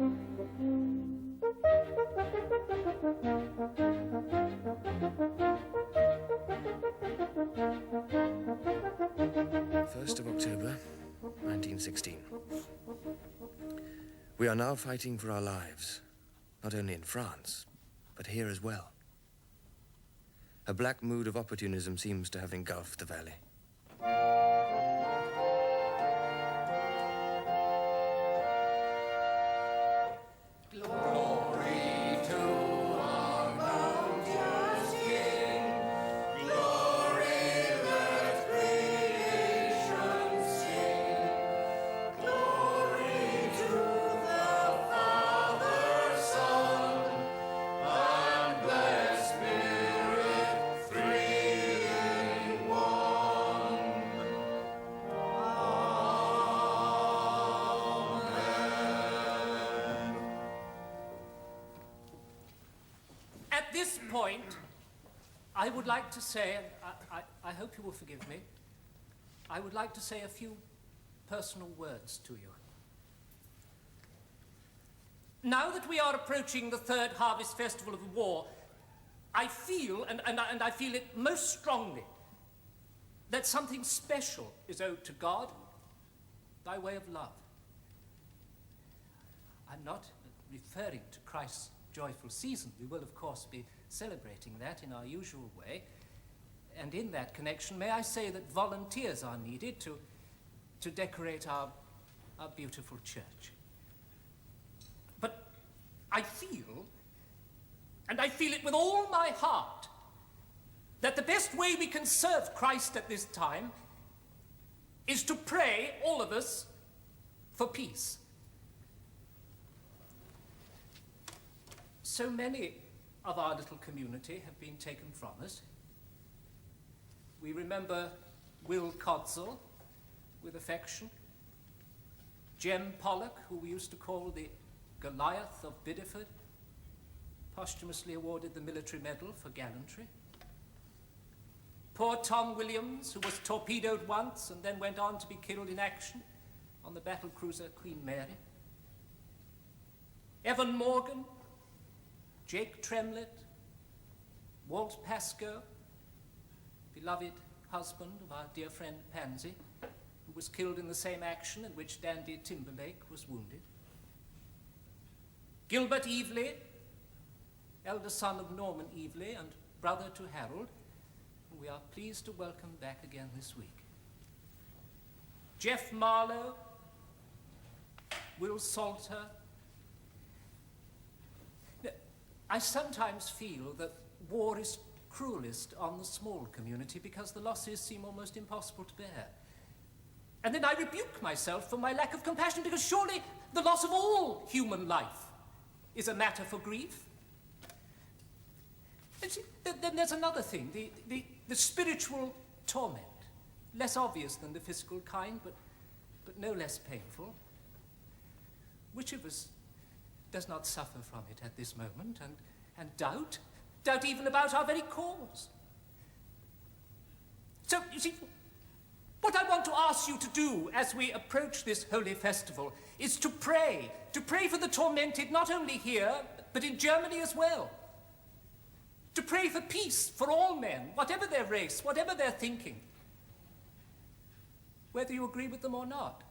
First of October, 1916. We are now fighting for our lives, not only in France, but here as well. A black mood of opportunism seems to have engulfed the valley. I would like to say, and I hope you will forgive me, I would like to say a few personal words to you. Now that we are approaching the third harvest festival of the war, I feel, and I feel it most strongly, that something special is owed to God by way of love. I'm not referring to Christ's joyful season. We will, of course, be celebrating that in our usual way. And in that connection, may I say that volunteers are needed to decorate our beautiful church. But I feel, and I feel it with all my heart, that the best way we can serve Christ at this time is to pray, all of us, for peace. So many of our little community have been taken from us. We remember Will Codsall with affection, Jem Pollock, who we used to call the Goliath of Bideford, posthumously awarded the military medal for gallantry. Poor Tom Williams, who was torpedoed once and then went on to be killed in action on the battle cruiser Queen Mary. Evan Morgan, Jake Tremlett, Walt Pascoe, beloved husband of our dear friend Pansy, who was killed in the same action in which Dandy Timberlake was wounded. Gilbert Evely, elder son of Norman Evely and brother to Harold, who we are pleased to welcome back again this week. Jeff Marlowe, Will Salter. I sometimes feel that war is cruelest on the small community because the losses seem almost impossible to bear. And then I rebuke myself for my lack of compassion, because surely the loss of all human life is a matter for grief. And see, then there's another thing, the spiritual torment, less obvious than the physical kind, but no less painful. Which of us does not suffer from it at this moment, and doubt even about our very cause? So, you see, what I want to ask you to do as we approach this holy festival is to pray for the tormented, not only here, but in Germany as well. To pray for peace for all men, whatever their race, whatever their thinking. Whether you agree with them or not,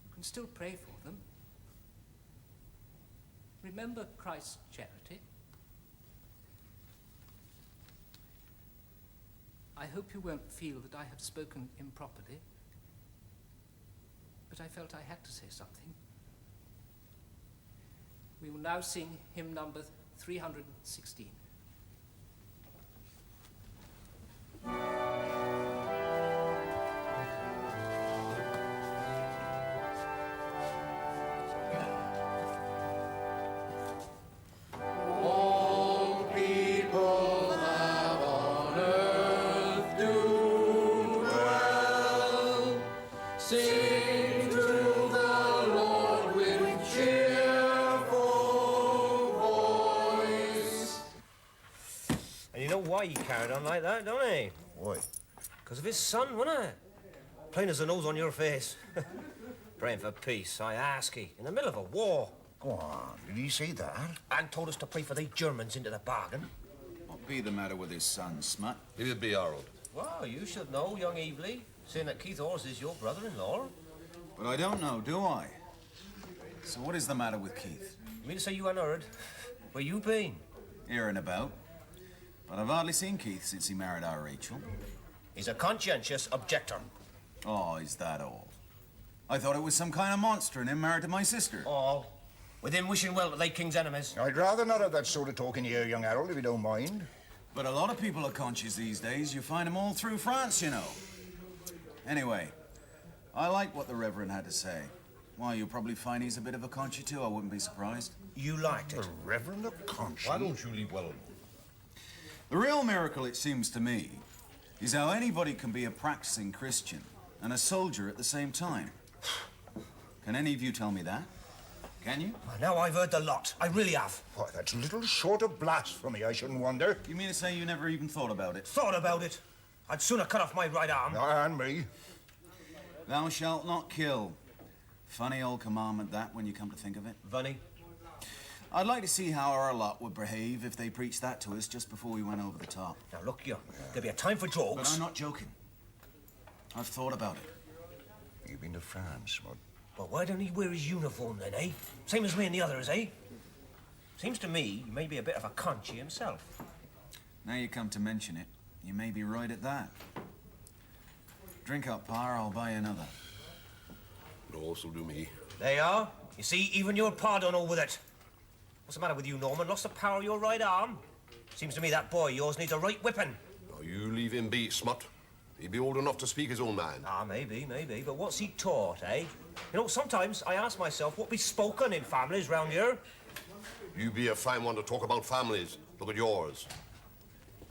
you can still pray for them. Remember Christ's charity. I hope you won't feel that I have spoken improperly, but I felt I had to say something. We will now sing hymn number 316. Why he carried on like that, don't he? Why? Because of his son, wasn't it? Plain as the nose on your face. Praying for peace, I ask ye, in the middle of a war. Go on, did he say that? And told us to pray for the Germans into the bargain. What be the matter with his son, Smut? He'll be, Harold. Well, you should know, young Evely, seeing that Keith Hawes is your brother-in-law. But I don't know, do I? So what is the matter with Keith? You mean to say you hadn't heard? Where you been? Here and about. But I've hardly seen Keith since he married our Rachel. He's a conscientious objector. Oh, is that all? I thought it was some kind of monster and him married to my sister. All. With him wishing well to they king's enemies. I'd rather not have that sort of talk in here, young Harold, if you don't mind. But a lot of people are conscious these days. You find them all through France, you know. Anyway, I like what the Reverend had to say. Why, you'll probably find he's a bit of a concha too. I wouldn't be surprised. You liked it. The Reverend of Conscience? Why don't you leave well alone? The real miracle, it seems to me, is how anybody can be a practicing Christian and a soldier at the same time. Can any of you tell me that? Can you? Well, now I've heard the lot. I really have. Why, that's a little short of blasphemy, I shouldn't wonder. You mean to say you never even thought about it? Thought about it. I'd sooner cut off my right arm. And me. Thou shalt not kill. Funny old commandment that, when you come to think of it. Funny. I'd like to see how our lot would behave if they preached that to us just before we went over the top. Now, look here. There'll be a time for jokes. But I'm not joking. I've thought about it. You've been to France, Smud. But why don't he wear his uniform then, eh? Same as me and the others, eh? Seems to me he may be a bit of a conchi himself. Now you come to mention it, you may be right at that. Drink up, Pa, I'll buy you another. It'll also do me. There you are. You see, even your pa don't know with it. What's the matter with you, Norman? Lost the power of your right arm? Seems to me that boy of yours needs a right whipping. Now, you leave him be, Smut. He'll be old enough to speak his own mind. Ah, maybe. But what's he taught, eh? You know, sometimes I ask myself what be spoken in families round here. You be a fine one to talk about families. Look at yours.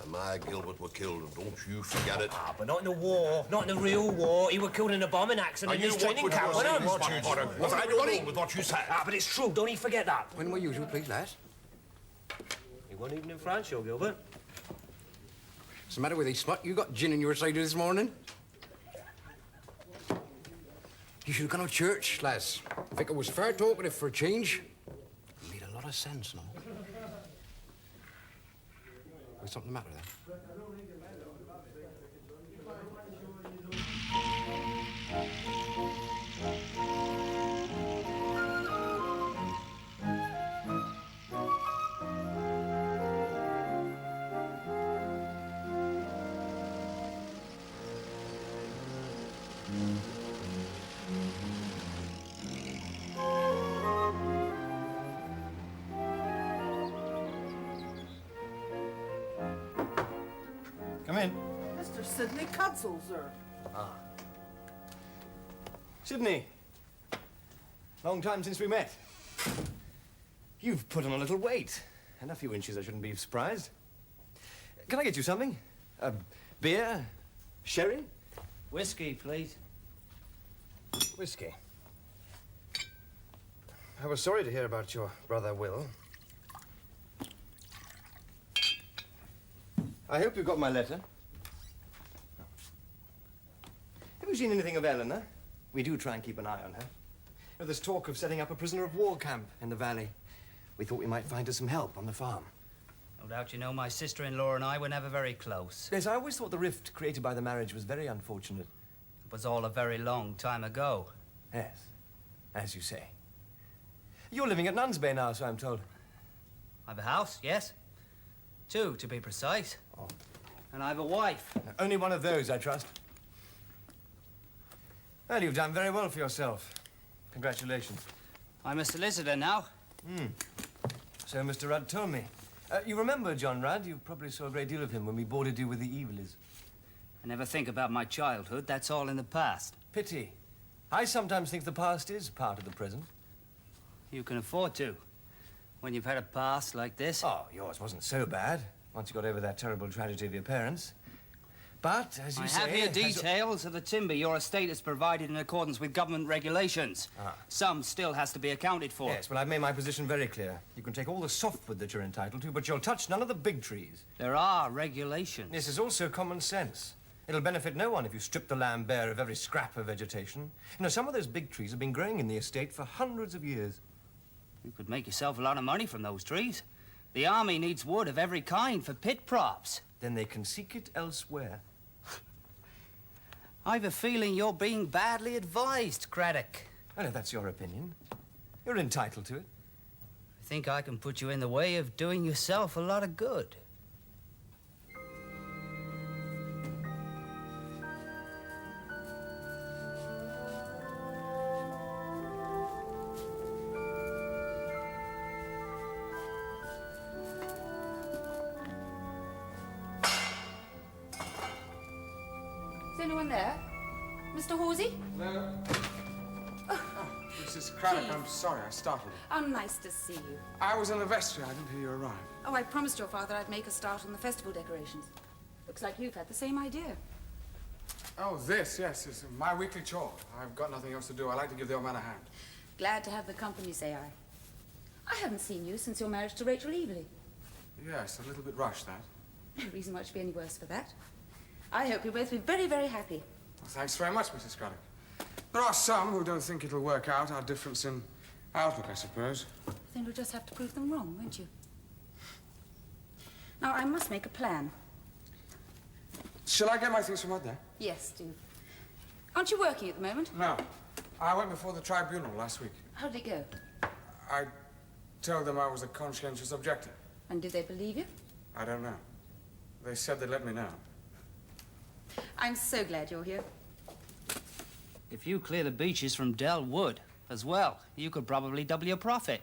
And my Gilbert were killed, and don't you forget it. Ah, but not in the war. Not in the real war. He were killed in a bombing accident in his training camp. Was I don't know with what you said? Ah, but it's true. Don't he forget that. When were you to please, lass? You weren't even in France, yo, Gilbert. What's the matter with you, Smut? You got gin in your cider this morning? You should have gone to church, lass. Vicar was fair talkative for a change. It made a lot of sense, no? Was something the matter there? Come in. Mr. Sidney Cudsall, sir. Sidney, long time since we met. You've put on a little weight. And a few inches, I shouldn't be surprised. Can I get you something? Beer? Sherry? Whiskey, please. Whiskey. I was sorry to hear about your brother, Will. I hope you got my letter. Have you seen anything of Eleanor? We do try and keep an eye on her. There's talk of setting up a prisoner of war camp in the valley. We thought we might find her some help on the farm. No doubt you know my sister-in-law and I were never very close. Yes, I always thought the rift created by the marriage was very unfortunate. It was all a very long time ago. Yes, as you say. You're living at Nunsbay now, so I'm told. I've a house, yes. 2, to be precise. Oh. And I've a wife. Only one of those, I trust. Well, you've done very well for yourself. Congratulations. I'm a solicitor now. So Mr. Rudd told me. You remember John Rudd? You probably saw a great deal of him when we boarded you with the Evelies. I never think about my childhood. That's all in the past. Pity. I sometimes think the past is part of the present. You can afford to. When you've had a past like this. Oh, yours wasn't so bad, once you got over that terrible tragedy of your parents. But, as you say... I have here details of the timber your estate has provided in accordance with government regulations. Some still has to be accounted for. Yes, well, I've made my position very clear. You can take all the softwood that you're entitled to, but you'll touch none of the big trees. There are regulations. This is also common sense. It'll benefit no one if you strip the land bare of every scrap of vegetation. You know, some of those big trees have been growing in the estate for hundreds of years. You could make yourself a lot of money from those trees. The army needs wood of every kind for pit props. Then they can seek it elsewhere. I've a feeling you're being badly advised, Craddock. I know that's your opinion. You're entitled to it. I think I can put you in the way of doing yourself a lot of good. Is anyone there? Mr. Horsey? No. Mrs. Craddock, I'm sorry I startled you. Oh, nice to see you. I was in the vestry. I didn't hear you arrive. Oh, I promised your father I'd make a start on the festival decorations. Looks like you've had the same idea. Oh, this, yes. It's my weekly chore. I've got nothing else to do. I like to give the old man a hand. Glad to have the company, say I. I haven't seen you since your marriage to Rachel Evely. Yes, a little bit rushed, that. No reason why it should be any worse for that. I hope you'll both be very, very happy. Well, thanks very much, Mrs. Craddock. There are some who don't think it'll work out, our difference in outlook, I suppose. Then you'll just have to prove them wrong, won't you? Now, I must make a plan. Shall I get my things from out there? Yes, do. Aren't you working at the moment? No. I went before the tribunal last week. How did it go? I told them I was a conscientious objector. And did they believe you? I don't know. They said they'd let me know. I'm so glad you're here. If you clear the beaches from Dell Wood as well, you could probably double your profit.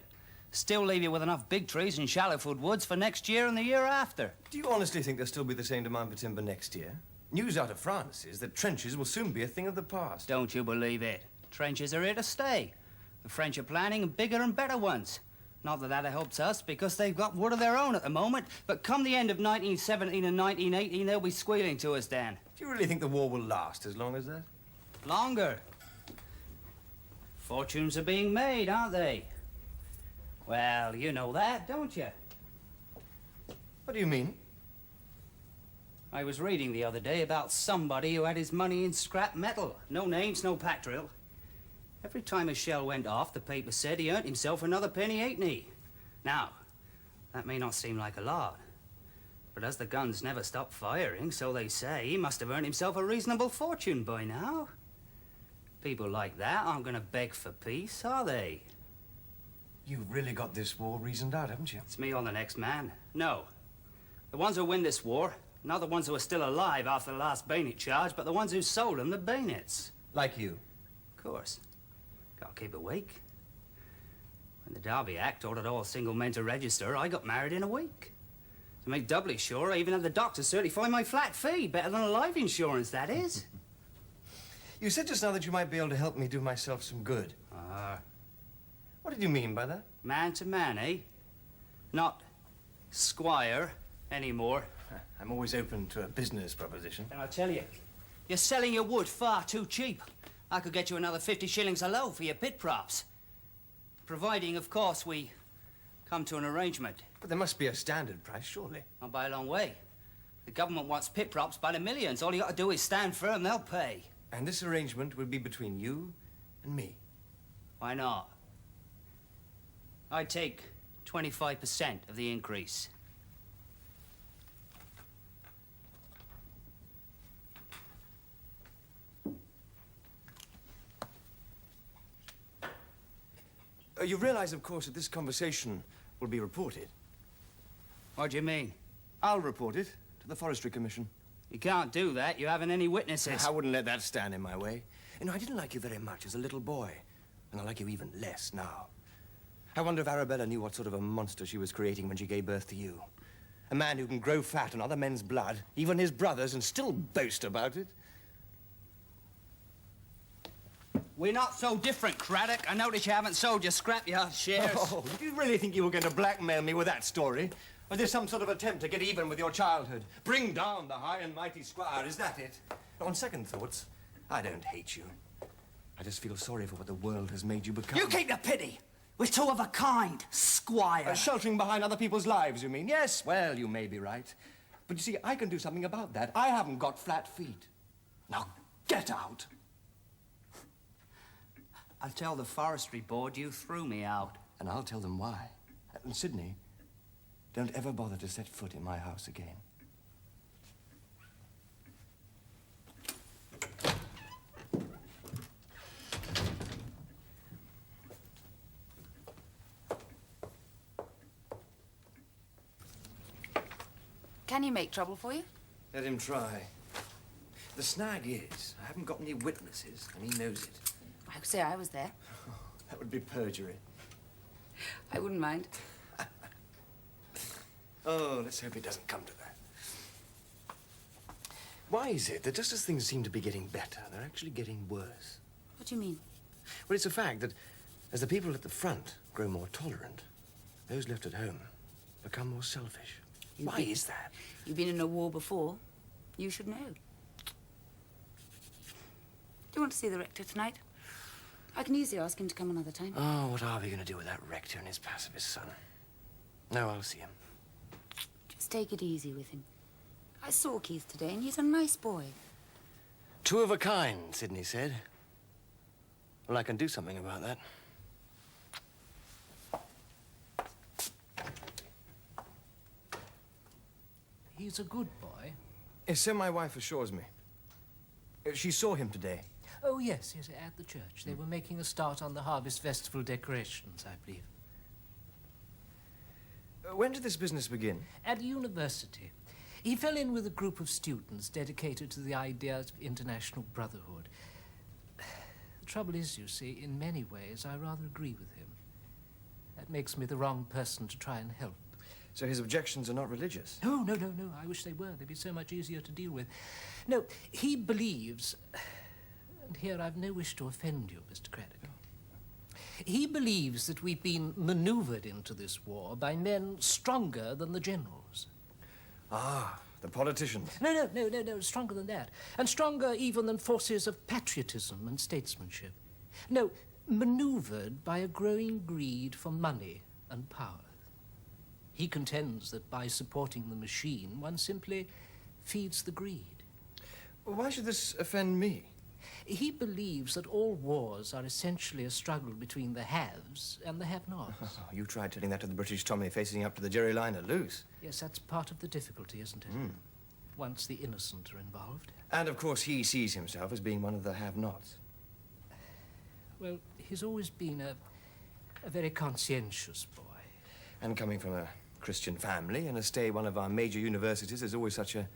Still leave you with enough big trees in Shallowford Woods for next year and the year after. Do you honestly think there'll still be the same demand for timber next year? News out of France is that trenches will soon be a thing of the past. Don't you believe it? Trenches are here to stay. The French are planning bigger and better ones. Not that that helps us, because they've got wood of their own at the moment, but come the end of 1917 and 1918, they'll be squealing to us then. Do you really think the war will last as long as that? Longer. Fortunes are being made, aren't they? Well, you know that, don't you? What do you mean? I was reading the other day about somebody who had his money in scrap metal. No names, no pack drill. Every time a shell went off, the paper said he earned himself another penny halfpenny. Now, that may not seem like a lot, but as the guns never stop firing, so they say, he must have earned himself a reasonable fortune by now. People like that aren't going to beg for peace, are they? You've really got this war reasoned out, haven't you? It's me on the next man. No. The ones who win this war, not the ones who are still alive after the last bayonet charge, but the ones who sold them the bayonets. Like you? Of course. Gotta keep awake. When the Derby Act ordered all single men to register, I got married in a week. To make doubly sure, I even had the doctor certify my flat fee. Better than a life insurance, that is. You said just now that you might be able to help me do myself some good. What did you mean by that? Man to man, eh? Not squire anymore. I'm always open to a business proposition. And I tell you, you're selling your wood far too cheap. I could get you another 50 shillings a load for your pit props. Providing, of course, we come to an arrangement. But there must be a standard price, surely. Not by a long way. The government wants pit props by the millions. All you got to do is stand firm, they'll pay. And this arrangement would be between you and me. Why not? I'd take 25% of the increase. You realize, of course, that this conversation will be reported. What do you mean? I'll report it to the Forestry Commission. You can't do that. You haven't any witnesses. I wouldn't let that stand in my way. You know, I didn't like you very much as a little boy, and I like you even less now. I wonder if Arabella knew what sort of a monster she was creating when she gave birth to you. A man who can grow fat on other men's blood, even his brothers, and still boast about it. We're not so different, Craddock. I notice you haven't sold your scrapyard shares. Oh, did you really think you were going to blackmail me with that story? Or is there some sort of attempt to get even with your childhood? Bring down the high and mighty squire, is that it? On second thoughts, I don't hate you. I just feel sorry for what the world has made you become. You keep the pity! We're two of a kind, squire. Sheltering behind other people's lives, you mean? Yes, well, you may be right. But you see, I can do something about that. I haven't got flat feet. Now, get out! I'll tell the forestry board you threw me out. And I'll tell them why. And Sydney, don't ever bother to set foot in my house again. Can he make trouble for you? Let him try. The snag is, I haven't got any witnesses, and he knows it. I would say I was there. That would be perjury. I wouldn't mind. Oh, let's hope it doesn't come to that. Why is it that just as things seem to be getting better, they're actually getting worse? What do you mean? Well, it's a fact that as the people at the front grow more tolerant, those left at home become more selfish. Why is that? You've been in a war before. You should know. Do you want to see the rector tonight? I can easily ask him to come another time. Oh, what are we going to do with that rector and his pacifist son? No, I'll see him. Just take it easy with him. I saw Keith today, and he's a nice boy. Two of a kind, Sydney said. Well, I can do something about that. He's a good boy. Yes, so my wife assures me. She saw him today. Oh, yes, at the church. They were making a start on the Harvest Festival decorations, I believe. When did this business begin? At university. He fell in with a group of students dedicated to the ideas of international brotherhood. The trouble is, you see, in many ways, I rather agree with him. That makes me the wrong person to try and help. So his objections are not religious? No, no, no, no. I wish they were. They'd be so much easier to deal with. No, he believes... And here I've no wish to offend you, Mr. Craddock. He believes that we've been manoeuvred into this war by men stronger than the generals. Ah, the politicians. No, stronger than that. And stronger even than forces of patriotism and statesmanship. No, manoeuvred by a growing greed for money and power. He contends that by supporting the machine, one simply feeds the greed. Why should this offend me? He believes that all wars are essentially a struggle between the haves and the have-nots. Oh, you tried telling that to the British Tommy facing up to the Jerry Liner loose. Yes, that's part of the difficulty, isn't it? Once the innocent are involved. And, of course, he sees himself as being one of the have-nots. Well, he's always been a very conscientious boy. And coming from a Christian family and a stay at one of our major universities is always such a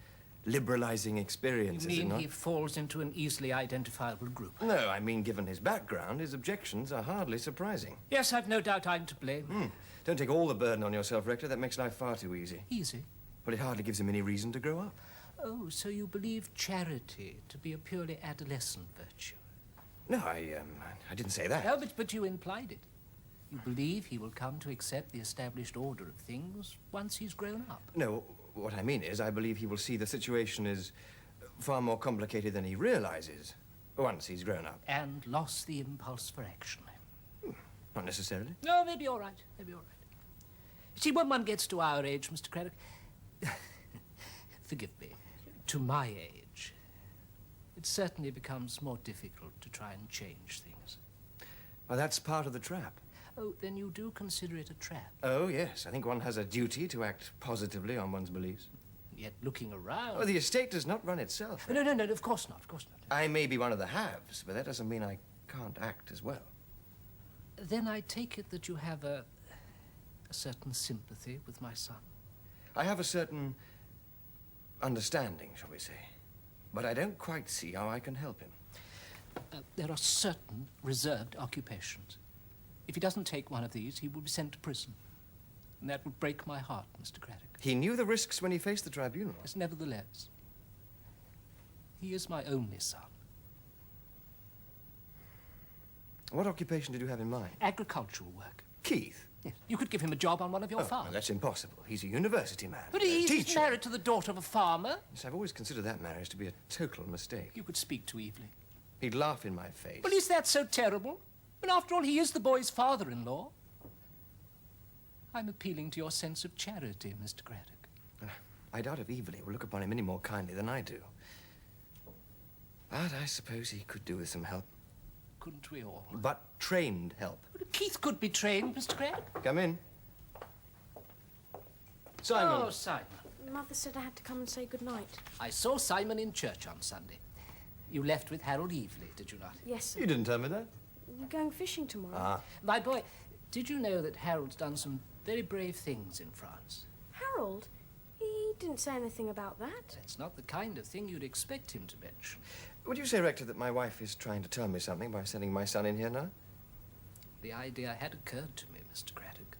liberalizing experience, You is it mean not? he falls into an easily identifiable group? No, I mean, given his background, his objections are hardly surprising. Yes, I've no doubt I'm to blame. Don't take all the burden on yourself, Rector. That makes life far too easy. Easy? Well, it hardly gives him any reason to grow up. Oh, so you believe charity to be a purely adolescent virtue? No, I didn't say that. No, but you implied it. You believe he will come to accept the established order of things once he's grown up. No, what I mean is I believe he will see the situation is far more complicated than he realizes once he's grown up. And lost the impulse for action. Not necessarily. No, maybe you're right. Maybe you're right. You see, when one gets to our age, Mr. Craddock, forgive me, to my age, it certainly becomes more difficult to try and change things. Well, that's part of the trap. Oh, then you do consider it a trap? Oh, yes. I think one has a duty to act positively on one's beliefs. Yet looking around... Oh, the estate does not run itself. No, of course not, of course not. I may be one of the haves, but that doesn't mean I can't act as well. Then I take it that you have a certain sympathy with my son. I have a certain understanding, shall we say. But I don't quite see how I can help him. There are certain reserved occupations. If he doesn't take one of these, he will be sent to prison. And that would break my heart, Mr. Craddock. He knew the risks when he faced the tribunal. Yes, nevertheless, he is my only son. What occupation did you have in mind? Agricultural work. Keith? Yes. You could give him a job on one of your farms. No, that's impossible. He's a university man. But a he's teacher. married to the daughter of a farmer. Yes, I've always considered that marriage to be a total mistake. You could speak to Evelyn. He'd laugh in my face. Well, is that so terrible? But after all, he is the boy's father-in-law. I'm appealing to your sense of charity, Mr. Craddock. I doubt if Evelyn will look upon him any more kindly than I do. But I suppose he could do with some help. couldn't we all? But trained help. Keith could be trained, Mr. Craddock. Come in. Simon. Oh, Simon. Mother said I had to come and say good night. I saw Simon in church on Sunday. You left with Harold Evely, did you not? Yes, sir. You didn't tell me that. We're going fishing tomorrow. Ah. My boy, did you know that Harold's done some very brave things in France? Harold? He didn't say anything about that. That's not the kind of thing you'd expect him to mention. Would you say, Rector, that my wife is trying to tell me something by sending my son in here now? The idea had occurred to me, Mr. Craddock.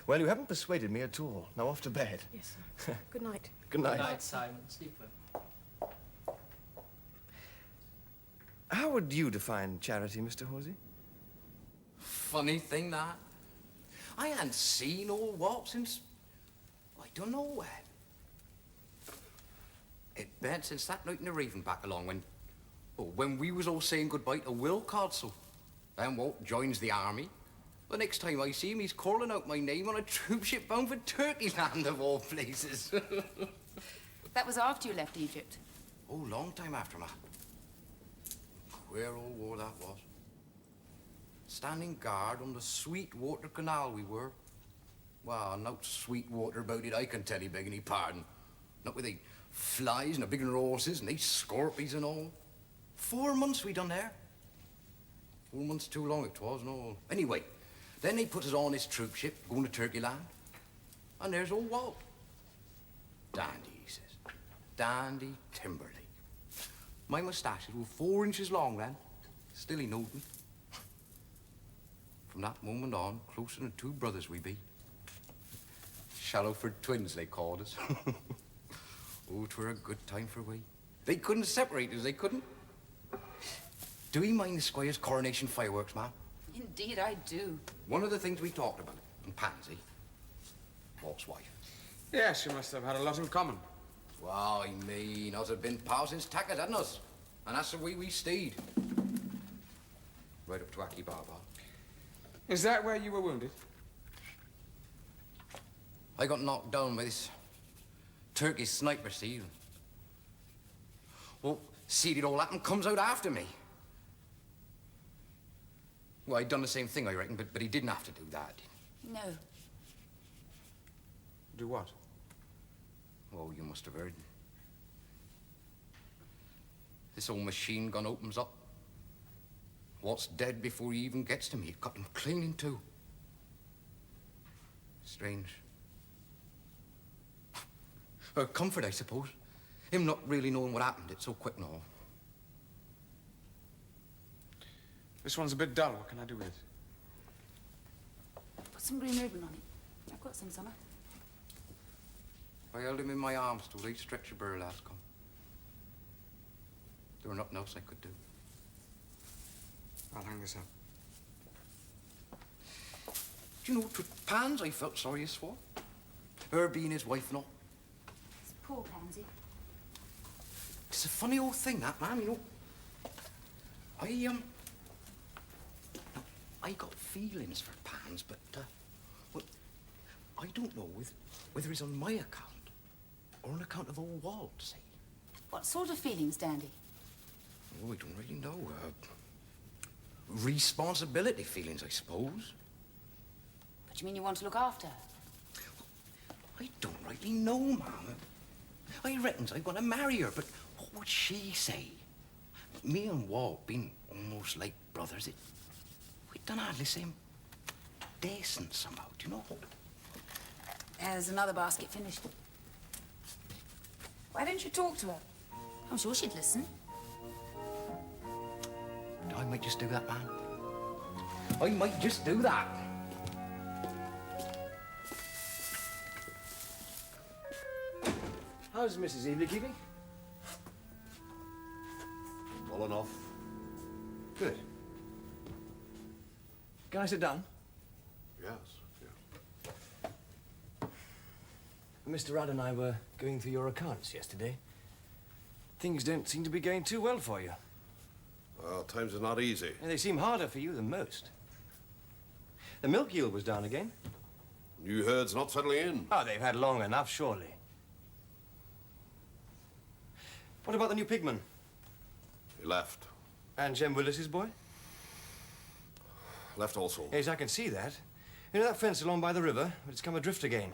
Well, you haven't persuaded me at all. Now off to bed. Yes, sir. Good night. Good night. Good night, Simon. Sleep well. How would you define charity, Mr. Horsey? Funny thing, that. I hadn't seen old Walt since... I don't know when. It been since that night in the Raven back along when we was all saying goodbye to Will Codsall. Then Walt joins the army. The next time I see him, he's calling out my name on a troop ship bound for Turkey Land, of all places. That was after you left Egypt. Oh, long time after, ma. Queer old war that was. Standing guard on the Sweetwater Canal we were. Well, not sweet water about it, I can tell you, begging your pardon. Not with they flies and a bigger horses and they scorpions and all. 4 months we done there. 4 months too long it was and all. Anyway, then they put us on this troop ship going to Turkey Land. And there's old Walt. Dandy, he says. Dandy Timberlake. My moustaches were 4 inches long then. Still he knowed me. From that moment on, closer than two brothers we be. Shallowford twins, they called us. Oh, 'twere a good time for we. They couldn't separate us, they couldn't. Do you mind the squire's coronation fireworks, ma'am? Indeed, I do. One of the things we talked about, and Pansy, Walt's wife. Yes, you must have had a lot in common. Well, I mean, us have been pals since Tackett, hadn't us? And that's the way we stayed. Right up to Aki Baba. Is that where you were wounded? I got knocked down by this Turkish sniper, see? Well, see, it all happened, comes out after me. Well, I'd done the same thing, I reckon, but he didn't have to do that. No. Do what? Oh, you must have heard. This old machine gun opens up. Walt's dead before he even gets to me. It cut him clean in two. Strange. Comfort, I suppose. Him not really knowing what happened. It's so quick and all. This one's a bit dull. What can I do with it? Put some green ribbon on it. I've got some summer. I held him in my arms till they stretcher bearer last come. There were nothing else I could do. I'll hang this up. Do you know, 'twas Pans I felt sorriest for? Her being his wife and all. It's poor Pansy. It's a funny old thing, that, man, you know. I got feelings for Pans, but, well, I don't know whether it's on my account or on account of old Walt, see? What sort of feelings, Dandy? Oh, I don't really know. Responsibility feelings, I suppose. But you mean you want to look after her? I don't rightly know, Mama. I reckons I want to marry her, but what would she say? Me and Walt being almost like brothers, we done hardly seem decent somehow, do you know? There's another basket finished. Why don't you talk to her? I'm sure she'd listen. I might just do that, man. I might just do that. How's Mrs. Evely keeping? Well enough. Good. Can I sit down? Yes, yes. Mr. Rudd and I were going through your accounts yesterday. Things don't seem to be going too well for you. Well, times are not easy. And they seem harder for you than most. The milk yield was down again. New herds not settling in. Oh, they've had long enough, surely. What about the new pigman? He left. And Jem Willis's boy? left also. Yes, I can see that. You know that fence along by the river? It's come adrift again.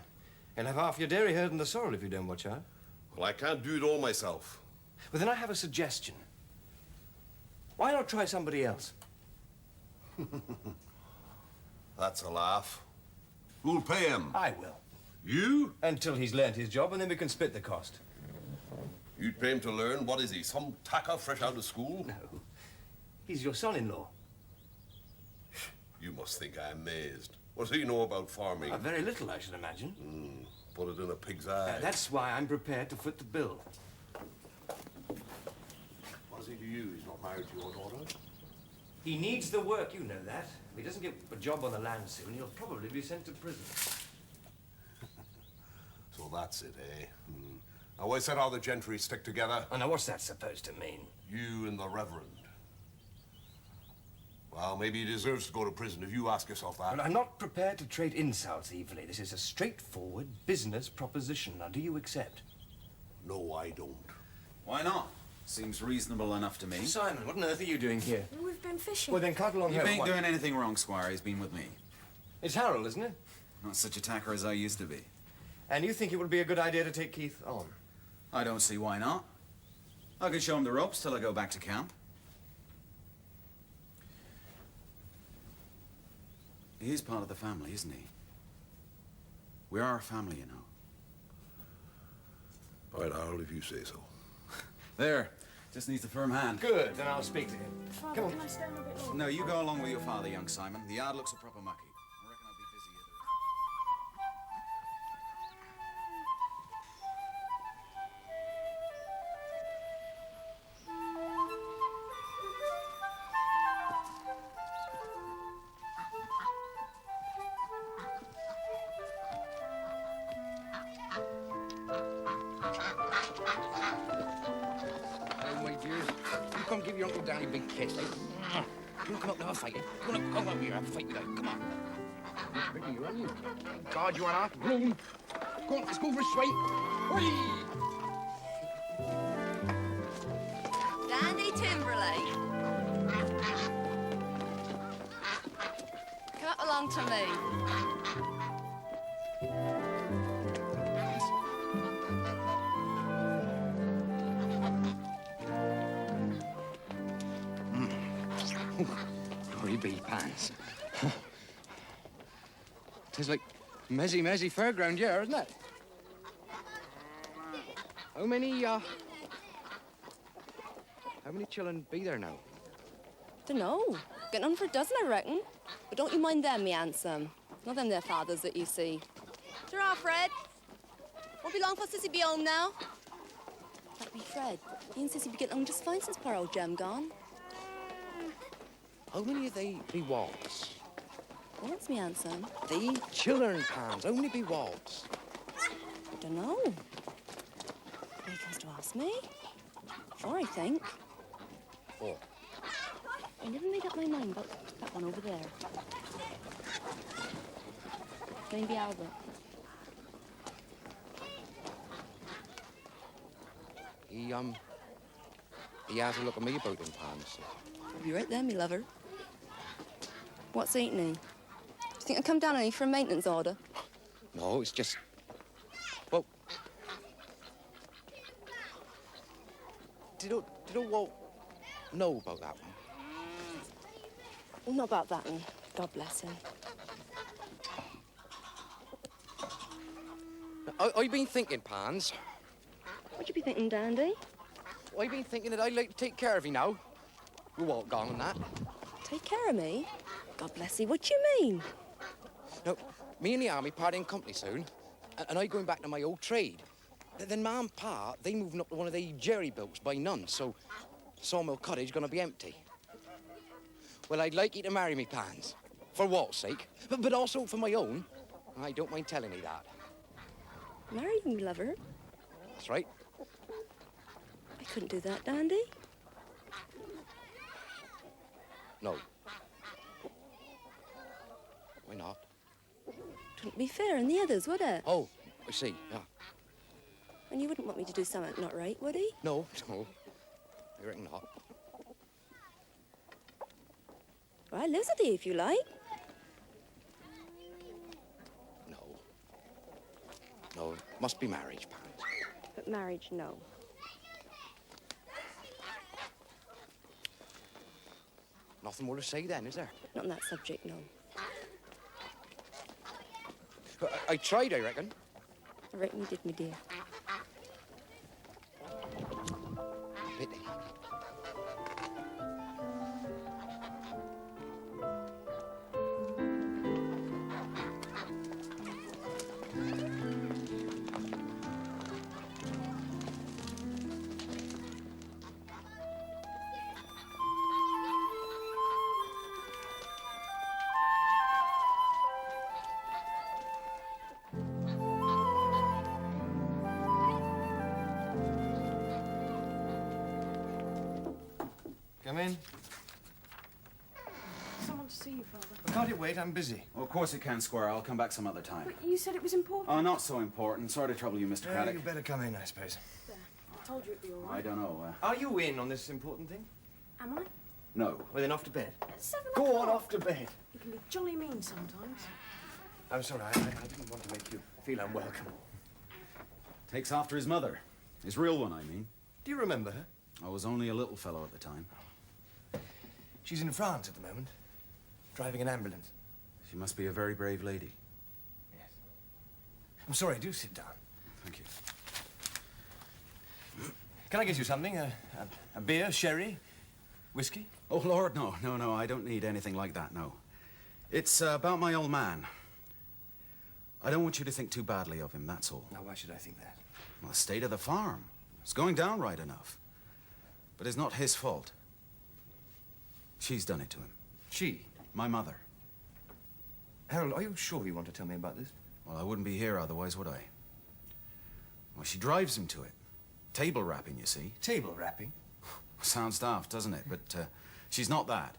You'll have half your dairy herd in the Sorrel if you don't watch out. Well, I can't do it all myself. Well, then I have a suggestion. Why not try somebody else? That's a laugh. Who'll pay him? I will. You? Until he's learned his job, and then we can split the cost. You'd pay him to learn? What is he, some tacker fresh out of school? No. He's your son-in-law. You must think I'm amazed. What does he know about farming? Very little, I should imagine. Put it in a pig's eye. That's why I'm prepared to foot the bill. What is he to you? He's not married to your daughter? He needs the work, you know that. If he doesn't get a job on the land soon, he'll probably be sent to prison. So that's it, eh? I always said how the gentry stick together. Oh, now what's that supposed to mean? You and the Reverend. Well, maybe he deserves to go to prison if you ask yourself that. But I'm not prepared to trade insults evilly. This is a straightforward business proposition. Now, do you accept? No, I don't. Why not? Seems reasonable enough to me. Simon, what on earth are you doing here? We've been fishing. Well, then cut along You home. ain't doing anything wrong, Squire. He's been with me. It's Harold, isn't it? Not such a tacker as I used to be. And you think it would be a good idea to take Keith on? I don't see why not. I can show him the ropes till I go back to camp. He's part of the family, isn't he? We are a family, you know. All right, Harold, if you say so. There. Just needs a firm hand. Good, then I'll speak to him. Father, Come on. can I stay on a bit longer? No, you go along with your father, young Simon. The yard looks a proper mucky. I reckon I'll be busy here. Hello, my dears. You come give your Uncle Danny a big kiss, eh? You want to come up and have a fight, eh? You want to come up here and have a fight with us? Come on. Ready, you, aren't you? God, you are not. Go on, let's go for a swing. Whee! Dandy Timberlake. Come up along to me. Glory be, pants. Tis like mezzy fairground here, isn't it? How many children be there now? Dunno. Getting on for a dozen, I reckon. But don't you mind them, me handsome. Not them their fathers that you see. Ta-ra, Fred. Won't be long for Sissy be home now. That'd be Fred. He and Sissy be getting on just fine since poor old Jem gone. How many of they be walls? What's me handsome? The children, pans, only be walls. I dunno. He comes to ask me. Four, I think. Four. I never made up my mind about that one over there. Maybe Albert. He has a look at me about them pans. You'll be right there, me lover. What's eating he? Do you think I'll come down on you for a maintenance order? No, it's just... Well... Did I Walt know about that one? Well, not about that one. God bless him. I've been thinking, Pans. What you be thinking, Dandy? I've been thinking that I'd like to take care of you now. With Walt gone and that. Take care of me? God bless you. What do you mean? No, me and the army parting company soon, and I going back to my old trade. Then Ma and Pa, they moving up to one of the jerry builts by Nuns, so Sawmill Cottage gonna be empty. Well, I'd like you to marry me, Pans, for Walt's sake, but also for my own. I don't mind telling you that. Marry me, lover? That's right. I couldn't do that, Dandy. No. Why not? Wouldn't be fair on the others, would it? Oh, I see, yeah. And you wouldn't want me to do something not right, would he? No. I reckon not. Well, I lives with you if you like. Must be marriage, Pan. But marriage, no. Nothing more to say then, is there? Not on that subject, no. I tried, I reckon. I reckon you did, me dear. Pity. Come in. Someone to see you, Father. Can't you wait? I'm busy. Oh, of course it can, Squire. I'll come back some other time. But you said it was important. Oh, not so important. Sorry to trouble you, Mr. Craddock. You better come in, I suppose. There. I told you it'd be all right. I don't know. Are you in on this important thing? Am I? No. Well, then off to bed. At 7 Go o'clock. on, off to bed. You can be jolly mean sometimes. I'm sorry, I didn't want to make you feel unwelcome. Takes after his mother. His real one, I mean. Do you remember her? I was only a little fellow at the time. She's in France at the moment, driving an ambulance. She must be a very brave lady. Yes. I'm sorry, do sit down. Thank you. Can I get you something? A beer, sherry, whiskey? Oh, Lord, no. No, I don't need anything like that, no. It's about my old man. I don't want you to think too badly of him, that's all. Now, why should I think that? Well, the state of the farm. It's going down right enough. But it's not his fault. She's done it to him. She? My mother. Harold, are you sure you want to tell me about this? Well, I wouldn't be here otherwise, would I? Well, she drives him to it. Table rapping, you see. Table rapping? Sounds daft, doesn't it? But she's not that.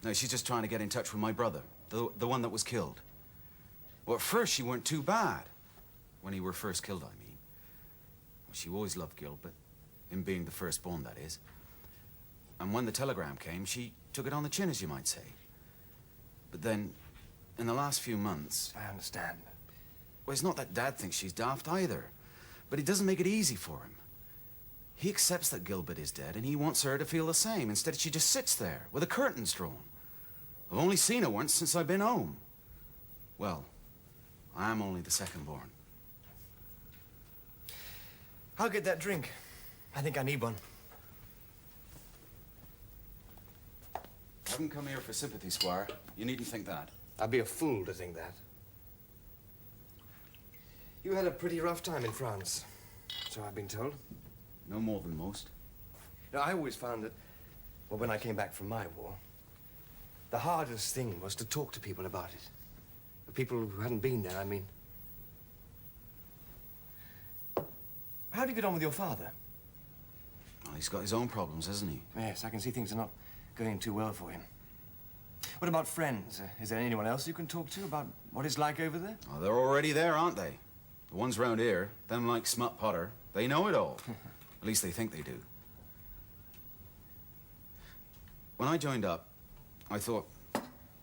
No, she's just trying to get in touch with my brother, the one that was killed. Well, at first she weren't too bad. When he were first killed, I mean. Well, she always loved Gilbert. Him being the firstborn, that is. And when the telegram came, she took it on the chin, as you might say. But then, in the last few months... I understand. Well, it's not that Dad thinks she's daft either. But he doesn't make it easy for him. He accepts that Gilbert is dead, and he wants her to feel the same. Instead, she just sits there, with the curtains drawn. I've only seen her once since I've been home. Well, I am only the second-born. I'll get that drink. I think I need one. I haven't come here for sympathy, Squire. You needn't think that. I'd be a fool to think that. You had a pretty rough time in France, so I've been told. No more than most. Now, I always found that, well, when I came back from my war, the hardest thing was to talk to people about it. The people who hadn't been there, I mean. How do you get on with your father? Well, he's got his own problems, hasn't he? Yes, I can see things are not going too well for him. What about friends? Is there anyone else you can talk to about what it's like over there? Oh, they're already there, aren't they? The ones round here, them like Smut Potter, they know it all. At least they think they do. When I joined up, I thought,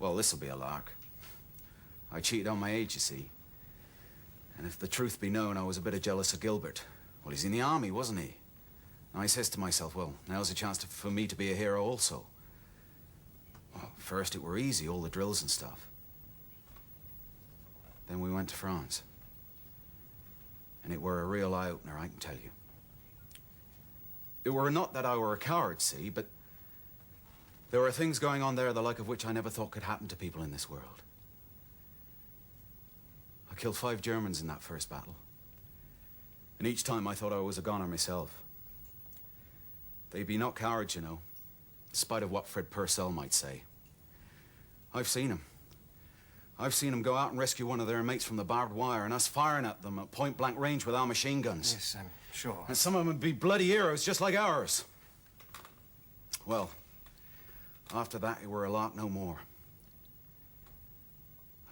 well, this'll be a lark. I cheated on my age, you see. And if the truth be known, I was a bit jealous of Gilbert. Well, he's in the army, wasn't he? And I says to myself, well, now's a chance for me to be a hero also. Well, first it were easy, all the drills and stuff. Then we went to France. And it were a real eye-opener, I can tell you. It were not that I were a coward, see, but there were things going on there the like of which I never thought could happen to people in this world. I killed 5 Germans in that first battle. And each time I thought I was a goner myself. They be not cowards, you know, in spite of what Fred Purcell might say. I've seen him. I've seen them go out and rescue one of their mates from the barbed wire and us firing at them at point-blank range with our machine guns. Yes, I'm sure. And some of them would be bloody heroes just like ours. Well, after that, it were a lot no more.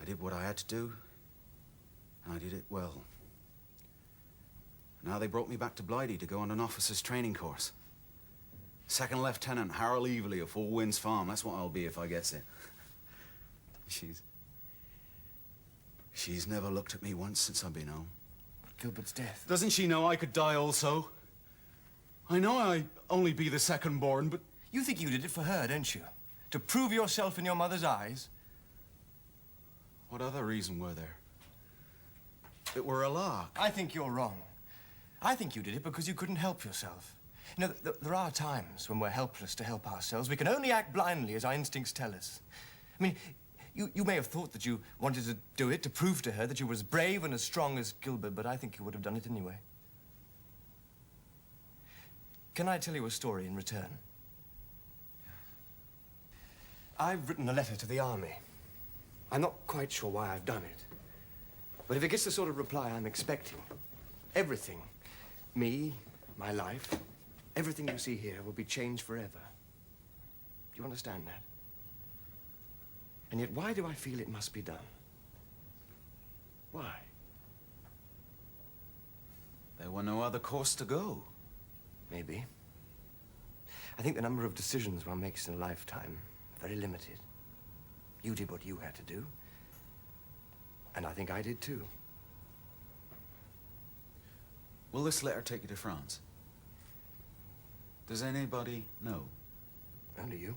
I did what I had to do, and I did it well. Now they brought me back to Blighty to go on an officer's training course. Second Lieutenant Harold Evely of Four Winds Farm. That's what I'll be if I gets it. She's never looked at me once since I've been home. Gilbert's death. Doesn't she know I could die also? I know I only be the second born, but... You think you did it for her, don't you? To prove yourself in your mother's eyes? What other reason were there? It were a lark. I think you're wrong. I think you did it because you couldn't help yourself. You know, there are times when we're helpless to help ourselves. We can only act blindly as our instincts tell us. I mean, you may have thought that you wanted to do it to prove to her that you were as brave and as strong as Gilbert, but I think you would have done it anyway. Can I tell you a story in return? I've written a letter to the army. I'm not quite sure why I've done it. But if it gets the sort of reply I'm expecting, everything, me, my life, everything you see here will be changed forever. Do you understand that? And yet, why do I feel it must be done? Why? There were no other course to go. Maybe. I think the number of decisions one makes in a lifetime are very limited. You did what you had to do. And I think I did too. Will this letter take you to France? Does anybody know? Only you.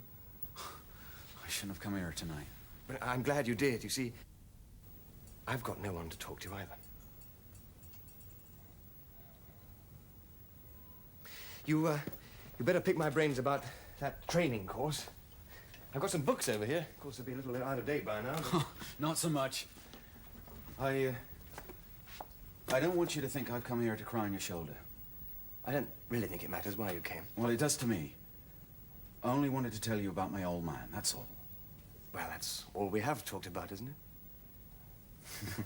I shouldn't have come here tonight. But I'm glad you did. You see, I've got no one to talk to either. You better pick my brains about that training course. I've got some books over here. Of course, they'll be a little out of date by now. But... Not so much. I don't want you to think I've come here to cry on your shoulder. I don't really think it matters why you came. Well, it does to me. I only wanted to tell you about my old man, that's all. Well, that's all we have talked about, isn't it?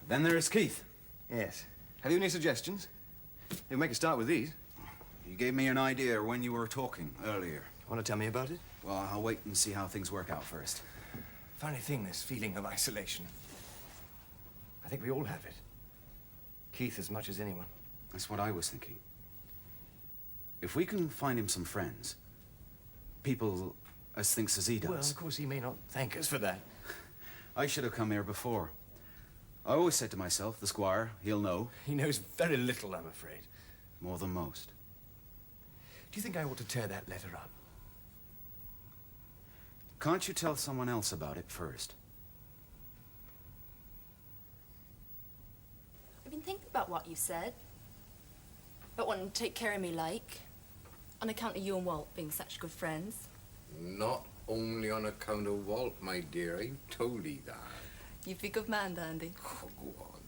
Then there is Keith. Yes. Have you any suggestions? You'll make a start with these. You gave me an idea when you were talking earlier. Want to tell me about it? Well, I'll wait and see how things work out first. Funny thing, this feeling of isolation. I think we all have it. Keith as much as anyone. That's what I was thinking. If we can find him some friends, people as thinks as he does... Well, of course, he may not thank us for that. I should have come here before. I always said to myself, the squire, he'll know. He knows very little, I'm afraid. More than most. Do you think I ought to tear that letter up? Can't you tell someone else about it first? I've been thinking about what you said. About wanting to take care of me like. On account of you and Walt being such good friends. Not only on account of Walt, my dear. I told you that. You'd be a good man, Dandy. Oh, go on.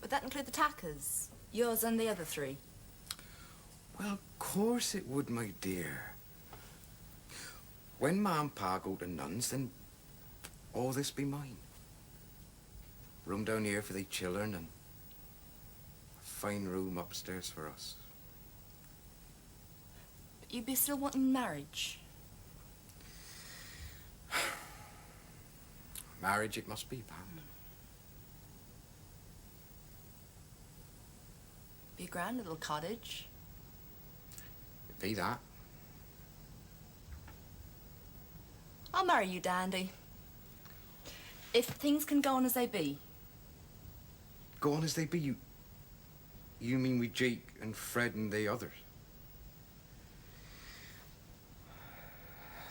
Would that include the Tackers? Yours and the other three? Well, of course it would, my dear. When Ma and Pa go to nuns, then all this be mine. Room down here for the children and a fine room upstairs for us. But you'd be still wanting marriage? Marriage it must be, Pam. Be a grand little cottage. Be that. I'll marry you, Dandy. If things can go on as they be. Go on as they be, you mean with Jake and Fred and the others?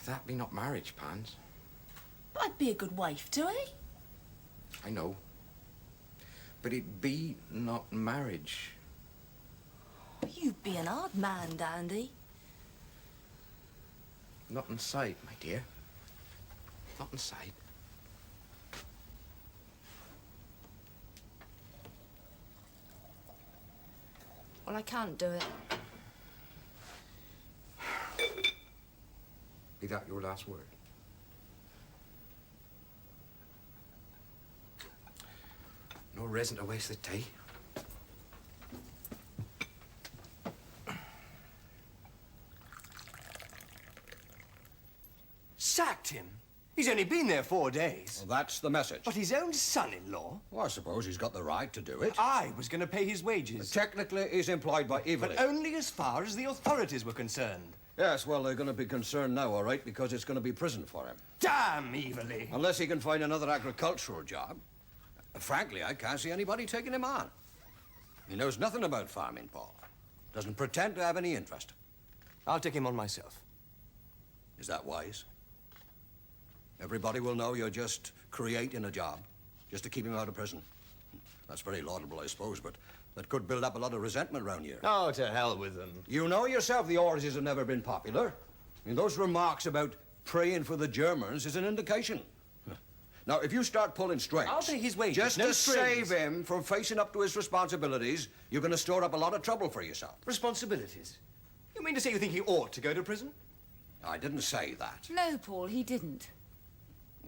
That be not marriage, Pans. But I'd be a good wife to he. I know. But it be not marriage. You'd be an odd man, Dandy. Not inside, my dear. Not inside. Well, I can't do it. Be that your last word? No reason to waste the tea. Sacked him? He's only been there 4 days. Well, that's the message. But his own son-in-law? Well, I suppose he's got the right to do it. I was going to pay his wages. Technically, he's employed by Evelyn. But only as far as the authorities were concerned. Yes, well, they're going to be concerned now, all right, because it's going to be prison for him. Damn Evelyn! Unless he can find another agricultural job. Frankly, I can't see anybody taking him on. He knows nothing about farming, Paul. Doesn't pretend to have any interest. I'll take him on myself. Is that wise? Everybody will know you're just creating a job, just to keep him out of prison. That's very laudable, I suppose, but that could build up a lot of resentment around here. Oh, to hell with them. You know yourself the Orses have never been popular. I mean, those remarks about praying for the Germans is an indication. Now, if you start pulling strings... I'll pay his wages, just no to strings. save him from facing up to his responsibilities, you're going to store up a lot of trouble for yourself. Responsibilities? You mean to say you think he ought to go to prison? I didn't say that. No, Paul, he didn't.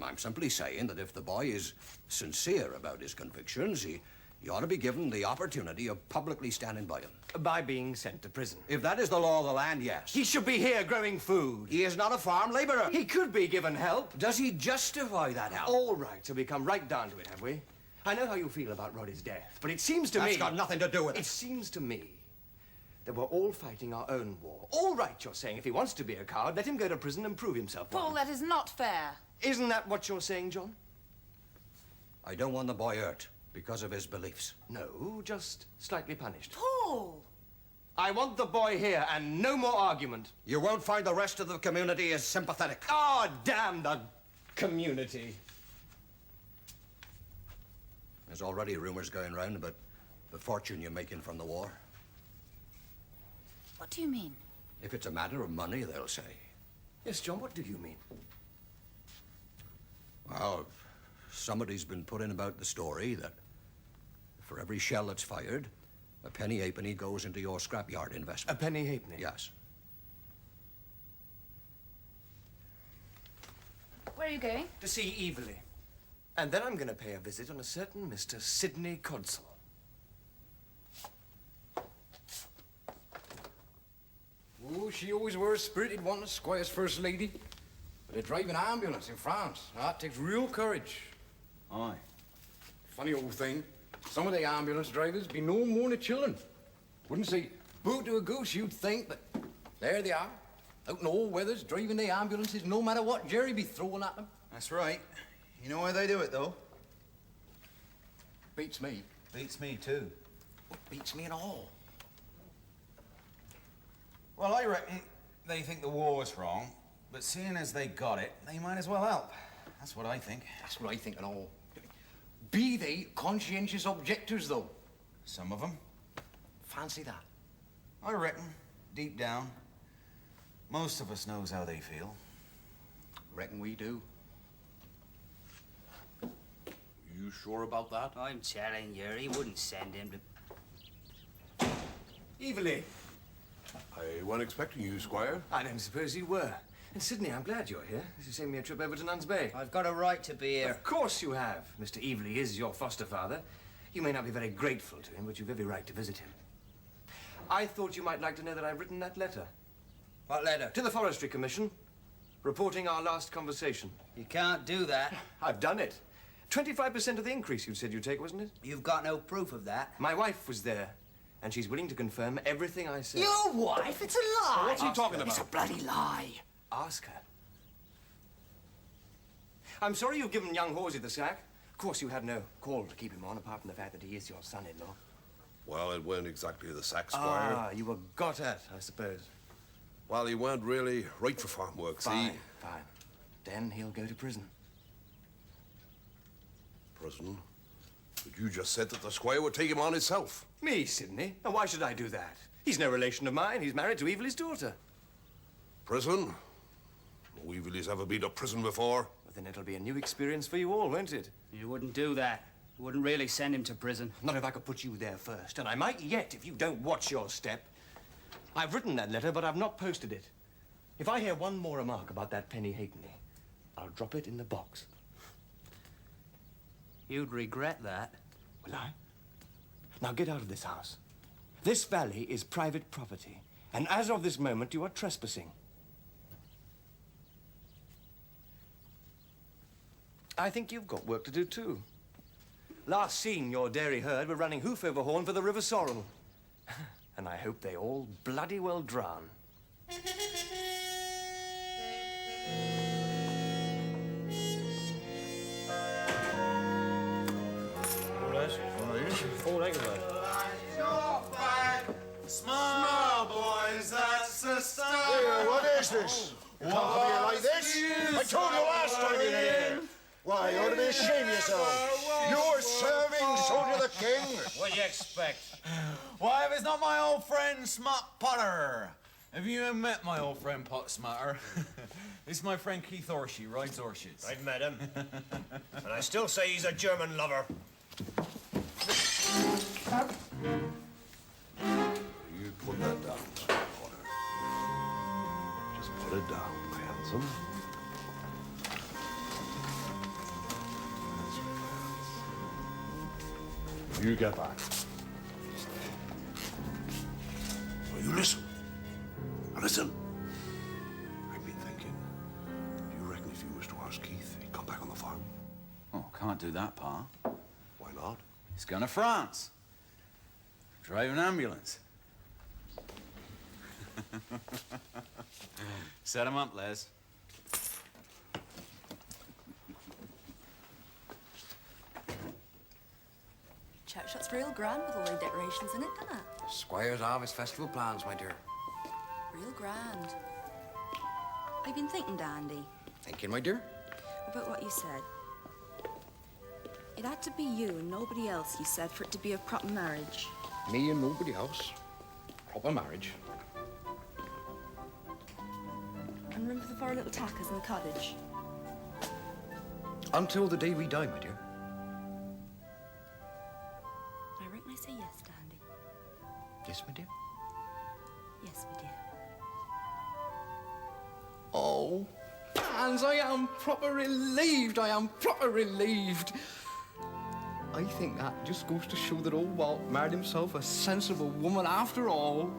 I'm simply saying that if the boy is sincere about his convictions, he ought to be given the opportunity of publicly standing by him. By being sent to prison. If that is the law of the land, yes. He should be here growing food. He is not a farm laborer. He could be given help. Does he justify that help? All right, so we come right down to it, have we? I know how you feel about Roddy's death, but it seems to me... That's got nothing to do with it. It seems to me that we're all fighting our own war. All right, you're saying, if he wants to be a coward, let him go to prison and prove himself Paul, one. that is not fair. Isn't that what you're saying, John? I don't want the boy hurt because of his beliefs. No, just slightly punished. Paul! I want the boy here and no more argument. You won't find the rest of the community as sympathetic. Oh, damn the community. There's already rumors going round about the fortune you're making from the war. What do you mean? If it's a matter of money, they'll say. Yes, John, what do you mean? Well, somebody's been putting about the story that for every shell that's fired, a penny halfpenny goes into your scrapyard investment. A penny halfpenny? Yes. Where are you going? To see Evelyn. And then I'm going to pay a visit on a certain Mr. Sidney Codsall. Oh, she always were a spirited one, a squire's first lady. But to drive an ambulance in France, that takes real courage. Aye. Funny old thing. Some of the ambulance drivers be no more than children. Wouldn't say boo to a goose, you'd think, but there they are. Out in all weathers, driving the ambulances no matter what Jerry be throwing at them. That's right. You know why they do it, though? Beats me. Beats me, too. What beats me at all? Well, I reckon they think the war's wrong, but seeing as they got it, they might as well help. That's what I think. That's what I think and all. Be they conscientious objectors, though? Some of them. Fancy that. I reckon, deep down, most of us knows how they feel. Reckon we do. You sure about that? I'm telling you, he wouldn't send him to... Evelyn. I wasn't expecting you, Squire. I don't suppose you were. And Sidney, I'm glad you're here. This is saving me a trip over to Nuns Bay. I've got a right to be here. Of course you have. Mr. Evely is your foster father. You may not be very grateful to him, but you've every right to visit him. I thought you might like to know that I've written that letter. What letter? To the Forestry Commission, reporting our last conversation. You can't do that. I've done it. 25% of the increase you said you'd take, wasn't it? You've got no proof of that. My wife was there, and she's willing to confirm everything I said. Your wife? It's a lie. What's he talking about? It's a bloody lie. Ask her. I'm sorry you've given young Horsey the sack. Of course, you had no call to keep him on, apart from the fact that he is your son-in-law. Well, it weren't exactly the sack, Squire. Ah, you were got at, I suppose. Well, he weren't really right for farm work, Fine, see? fine. Then he'll go to prison. Prison? But you just said that the Squire would take him on himself. Me, Sidney? And why should I do that? He's no relation of mine. He's married to Evely's daughter. Prison? No Evely's ever been to prison before. Well, then it'll be a new experience for you all, won't it? You wouldn't do that. You wouldn't really send him to prison. Not if I could put you there first. And I might yet if you don't watch your step. I've written that letter, but I've not posted it. If I hear one more remark about that penny halfpenny, I'll drop it in the box. You'd regret that. Will I? Now get out of this house. This valley is private property, and as of this moment, you are trespassing. I think you've got work to do, too. Last seen, your dairy herd were running hoof over horn for the River Sorrell. And I hope they all bloody well drown. like about it. Small boys, that's the start. Here, what is this? You can't come here like this. I told you last time you were here. Why, you ought to be ashamed of yourself. You're serving soldier the king. What'd you expect? Why, if it's not my old friend Smut Potter. Have you ever met my old friend Pot Smutter? This is my friend Keith Orshey, rides horses. I've met him. And I still say he's a German lover. You put that down, Potter. Just put it down, my handsome. You get back. Well, you listen. Now listen. I've been thinking. Do you reckon if you was to ask Keith, he'd come back on the farm? Oh, can't do that, Pa. Why not? He's going to France. Drive an ambulance. Set him up, Les. Church shop's real grand with all the decorations in it, doesn't it? Squire's Harvest Festival plans, my dear. Real grand. I've been thinking, Dandy, Thinking, my dear? about what you said. It had to be you and nobody else, you said, for it to be a proper marriage. Me and nobody else. Proper marriage. And room for the 4 little tackers in the cottage. Until the day we die, my dear. I reckon I say yes, Dandy. Yes, my dear. Yes, my dear. Oh, fans, I am proper relieved. I am proper relieved. I think that just goes to show that old Walt married himself a sensible woman after all.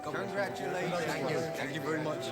Congratulations. Thank you. Thank you very much.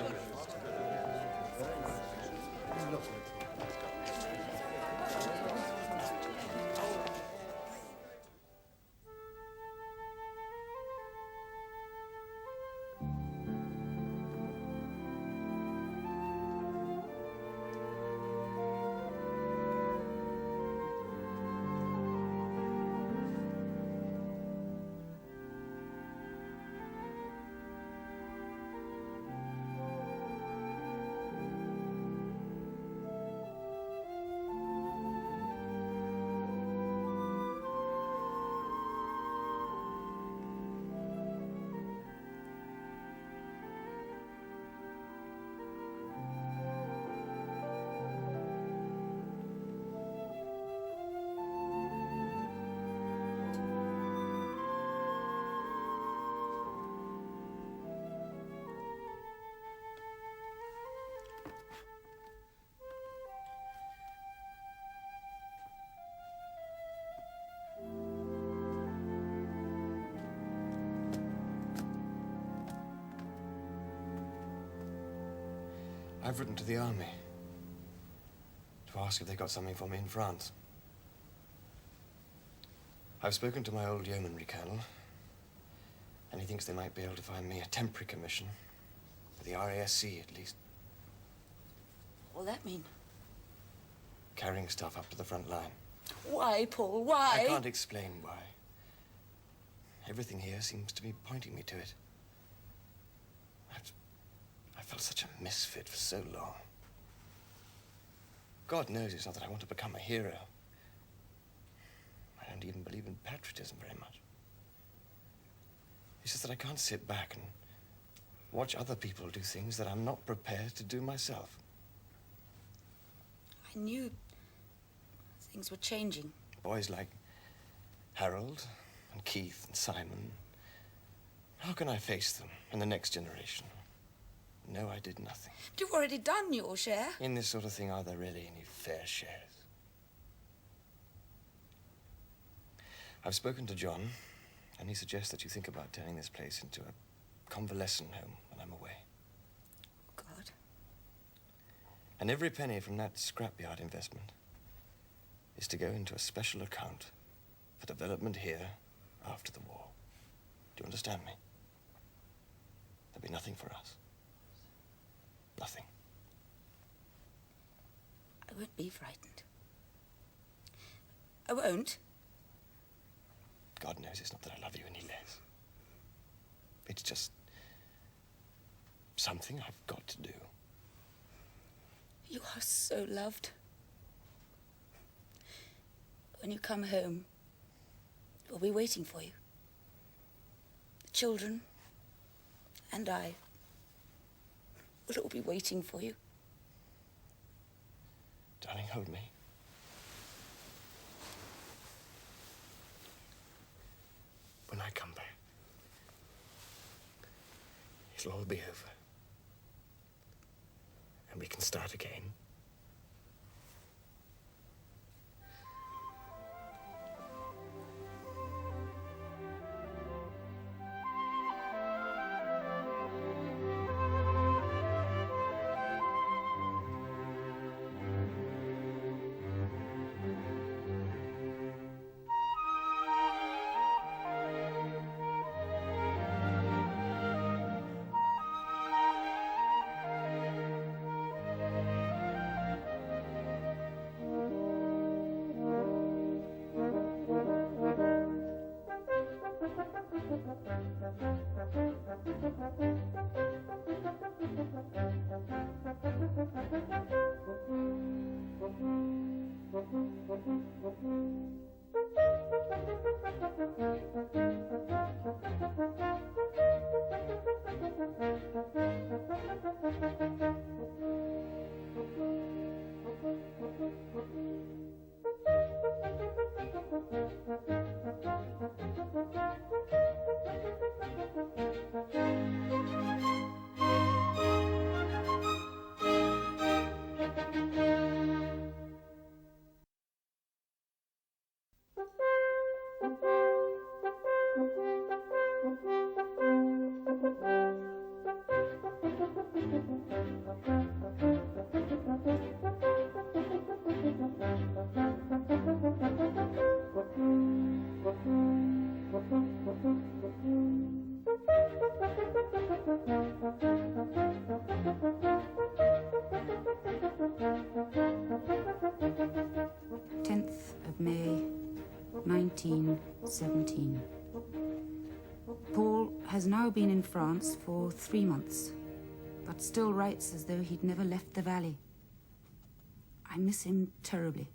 I've written to the army to ask if they got something for me in France. I've spoken to my old yeomanry colonel, and he thinks they might be able to find me a temporary commission, with the RASC at least. What'll that mean? Carrying stuff up to the front line. Why, Paul, why? I can't explain why. Everything here seems to be pointing me to it. I felt such a misfit for so long. God knows it's not that I want to become a hero. I don't even believe in patriotism very much. It's just that I can't sit back and watch other people do things that I'm not prepared to do myself. I knew things were changing. Boys like Harold and Keith and Simon, how can I face them in the next generation? No, I did nothing. But you've already done your share. In this sort of thing, are there really any fair shares? I've spoken to John. Any suggest that you think about turning this place into a convalescent home when I'm away? God. And every penny from that scrapyard investment is to go into a special account for development here after the war. Do you understand me? There'll be nothing for us. Nothing. I won't be frightened. I won't. God knows it's not that I love you any less. It's just something I've got to do. You are so loved. When you come home, we'll be waiting for you. The children and I will all be waiting for you. Darling, hold me. When I come back, it'll all be over. And we can start again. May 1917. Paul has now been in France for 3 months, but still writes as though he'd never left the valley. I miss him terribly.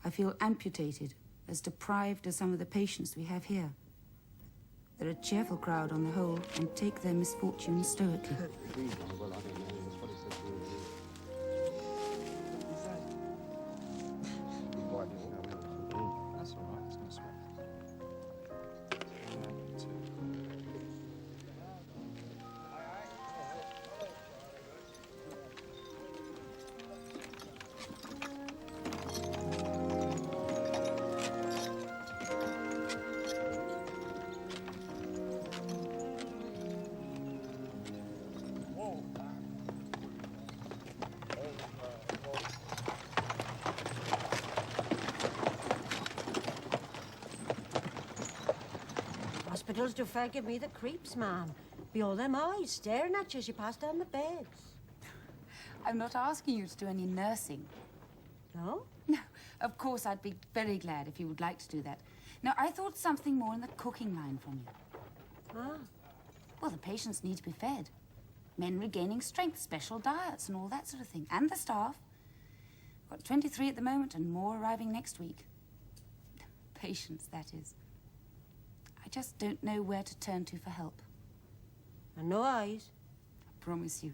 I feel amputated, as deprived as some of the patients we have here. They're a cheerful crowd on the whole, and take their misfortunes stoically. Hospitals do fair give me the creeps, ma'am. Be all them eyes staring at you as you pass down the beds. I'm not asking you to do any nursing. No? No, of course I'd be very glad if you would like to do that. No, I thought something more in the cooking line from you. Ah. Well, the patients need to be fed. Men regaining strength, special diets and all that sort of thing. And the staff. Got 23 at the moment and more arriving next week. Patients, that is. I just don't know where to turn to for help. And no eyes? I promise you.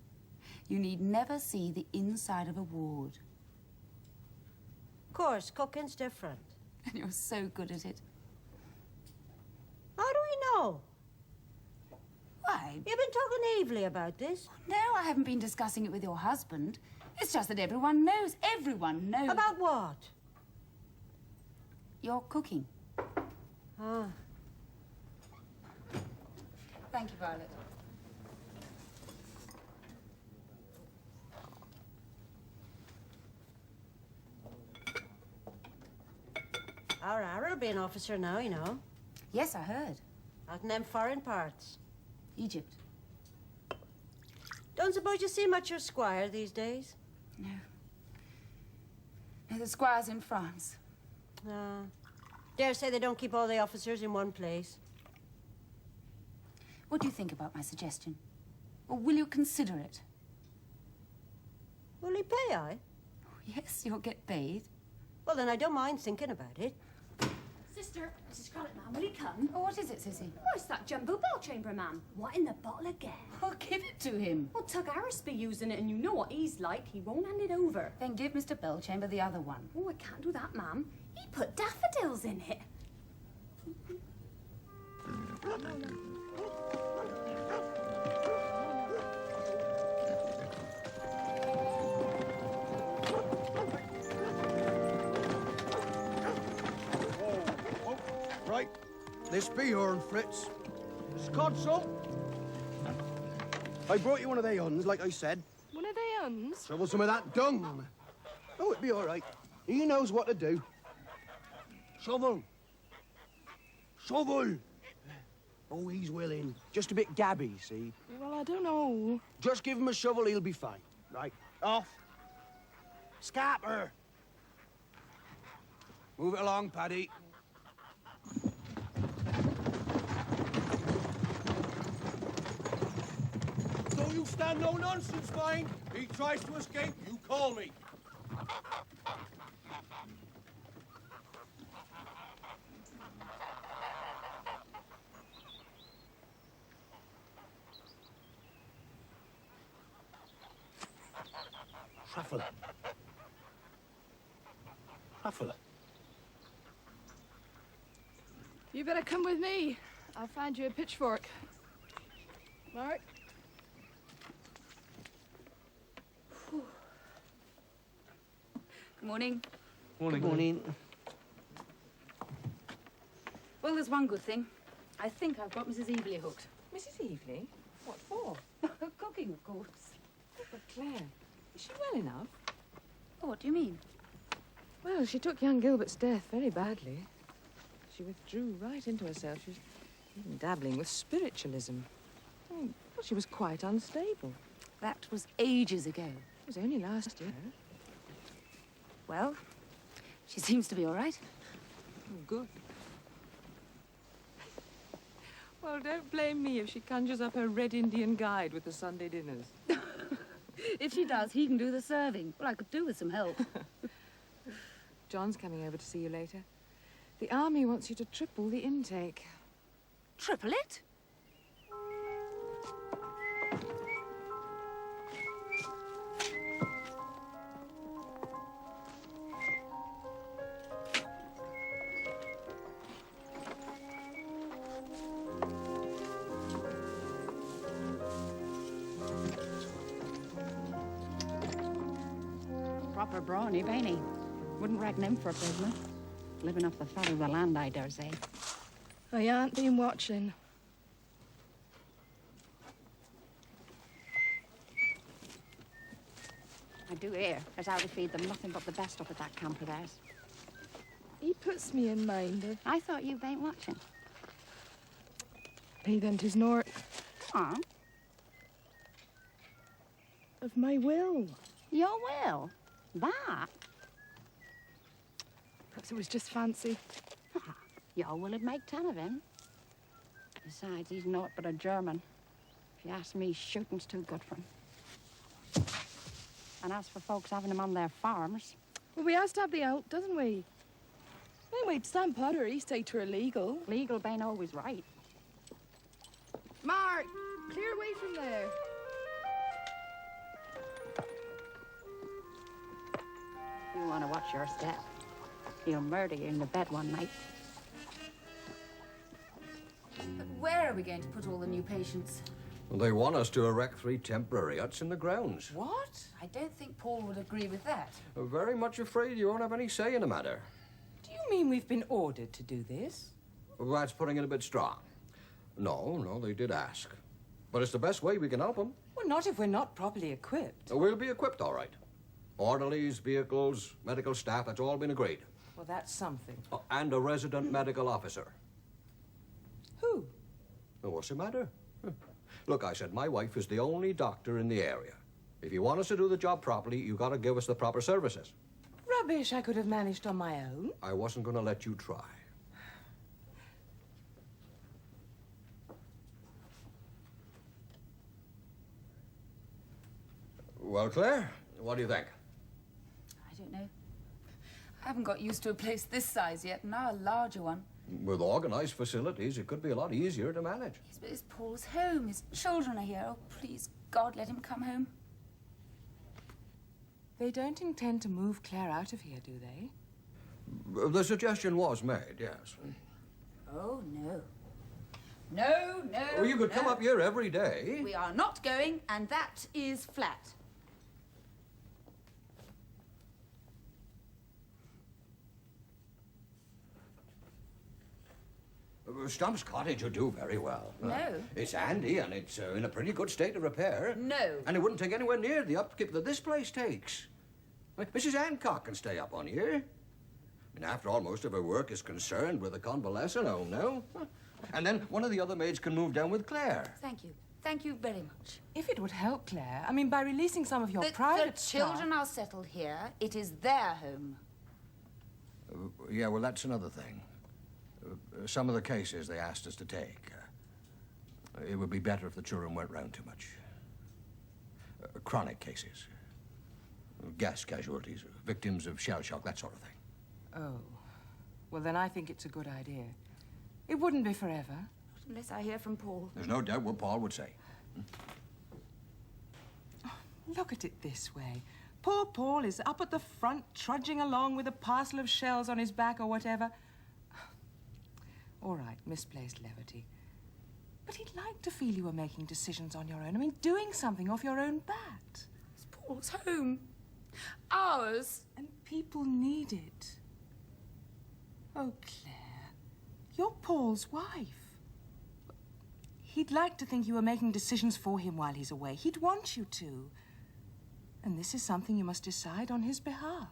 You need never see the inside of a ward. Of course, cooking's different. And you're so good at it. How do we know? Why? You've been talking evilly about this. No, I haven't been discussing it with your husband. It's just that everyone knows. Everyone knows. About what? Your cooking. Ah. Thank you, Violet. Our Ara'll be an officer now, you know. Yes, I heard. Out in them foreign parts. Egypt. Don't suppose you see much of Squire these days? No. No, the squire's in France. Dare say they don't keep all the officers in one place. What do you think about my suggestion? Or will you consider it? Will he pay, I? Yes, you'll get paid. Well, then I don't mind thinking about it. Sister, Mrs. Craddock, ma'am, will he come? Oh, what is it, Sissy? Oh, it's that jumbo bell chamber, ma'am. What in the bottle again? Oh, give it to him. Well, Tug Harris be using it, and you know what he's like. He won't hand it over. Then give Mr. Bellchamber the other one. Oh, I can't do that, ma'am. He put daffodils in it. Right, this be yourn, Fritz. Scotch some? I brought you one of they uns, like I said. One of they uns? Shovel some of that dung. Oh, it'll be all right. He knows what to do. Shovel. Shovel. Oh, he's willing. Just a bit gabby, see? Well, I don't know. Just give him a shovel, he'll be fine. Right, off. Scapper. Move it along, Paddy. Don't you stand no nonsense, mind. He tries to escape, you call me. Traveller. Traveller. You better come with me. I'll find you a pitchfork. Mark? Good morning. Morning. Good morning. Well, there's one good thing. I think I've got Mrs. Evely hooked. Mrs. Evely? What for? Cooking, of course. But Claire, is she well enough? Oh, what do you mean? Well, she took young Gilbert's death very badly. She withdrew right into herself. She was even dabbling with spiritualism. I mean, well, she was quite unstable. That was ages ago. It was only last year. Well, she seems to be all right. Oh, good. Well, don't blame me if she conjures up her Red Indian guide with the Sunday dinners. If she does, he can do the serving. Well, I could do with some help. John's coming over to see you later. The army wants you to triple the intake. Triple it? Proper brawny, ain't he? Wouldn't reckon him for a prisoner. Living off the fat of the land, I dare say. I ain't been watching. I do hear as how they feed them nothing but the best up at that camp of theirs. He puts me in mind of... I thought you ain't watching. He then 'tis nort. Huh? Of my will. Your will? That? Perhaps it was just fancy. Your will'd make 10 of him. Besides, he's naught but a German. If you ask me, shooting's too good for him. And as for folks having him on their farms... Well, we has to have the out, doesn't we? Anyway, Sam Potter, he say 'twere illegal. Legal ain't always right. Mark, clear away from there. You want to watch your step. He'll murder you in the bed one night. But where are we going to put all the new patients? Well, they want us to erect 3 temporary huts in the grounds. What? I don't think Paul would agree with that. I'm very much afraid you won't have any say in the matter. Do you mean we've been ordered to do this? Well, that's putting it a bit strong. No, they did ask. But it's the best way we can help them. Well, not if we're not properly equipped. We'll be equipped, all right. Orderlies, vehicles, medical staff, that's all been agreed. Well, that's something. Oh, and a resident medical officer. Who? Well, what's the matter? Look, I said my wife is the only doctor in the area. If you want us to do the job properly, you got to give us the proper services. Rubbish I could have managed on my own. I wasn't going to let you try. Well, Claire, what do you think? I don't know. I haven't got used to a place this size yet, now a larger one. With organized facilities, it could be a lot easier to manage. Yes, but it's Paul's home. His children are here. Oh, please, God, let him come home. They don't intend to move Claire out of here, do they? The suggestion was made, yes. Oh, no. No, no, Well, you could come no. up here every day. We are not going, and that is flat. Stump's cottage would do very well. No. It's handy, and it's in a pretty good state of repair. No. And it wouldn't take anywhere near the upkeep that this place takes. Mrs. Hancock can stay up on here. I mean, after all, most of her work is concerned with the convalescent home now. And then one of the other maids can move down with Claire. Thank you. Thank you very much. If it would help, Claire, I mean, by releasing some of your private The children are settled here. It is their home. Yeah, well, that's another thing. Some of the cases they asked us to take, it would be better if the children weren't round too much. Chronic cases, gas casualties, victims of shell shock, that sort of thing. Oh. Well, then I think it's a good idea. It wouldn't be forever. Unless I hear from Paul. There's no doubt what Paul would say. Look at it this way. Poor Paul is up at the front, trudging along with a parcel of shells on his back or whatever. All right, misplaced levity. But he'd like to feel you were making decisions on your own. I mean, doing something off your own bat. It's Paul's home. Ours. And people need it. Oh, Claire, you're Paul's wife. He'd like to think you were making decisions for him while he's away. He'd want you to. And this is something you must decide on his behalf.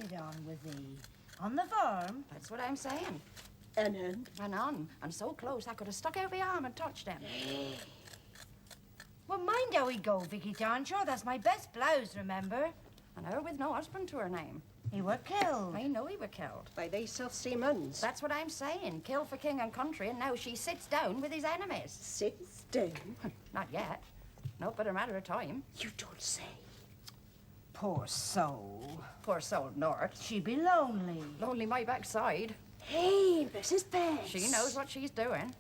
Get on with thee. On the farm? That's what I'm saying. And on. And so close I could have stuck out my arm and touched him. Well, mind how we go, Vicky Tarnshaw. That's my best blouse, remember? And her with no husband to her name. He were killed. I know he were killed. By they self-seamans. That's what I'm saying. Killed for king and country, and now she sits down with his enemies. Sits down? Not yet. No, but a matter of time. You don't say. Poor soul. Poor soul, North. She'd be lonely. Lonely my backside. Hey, Mrs. Betts. She knows what she's doing.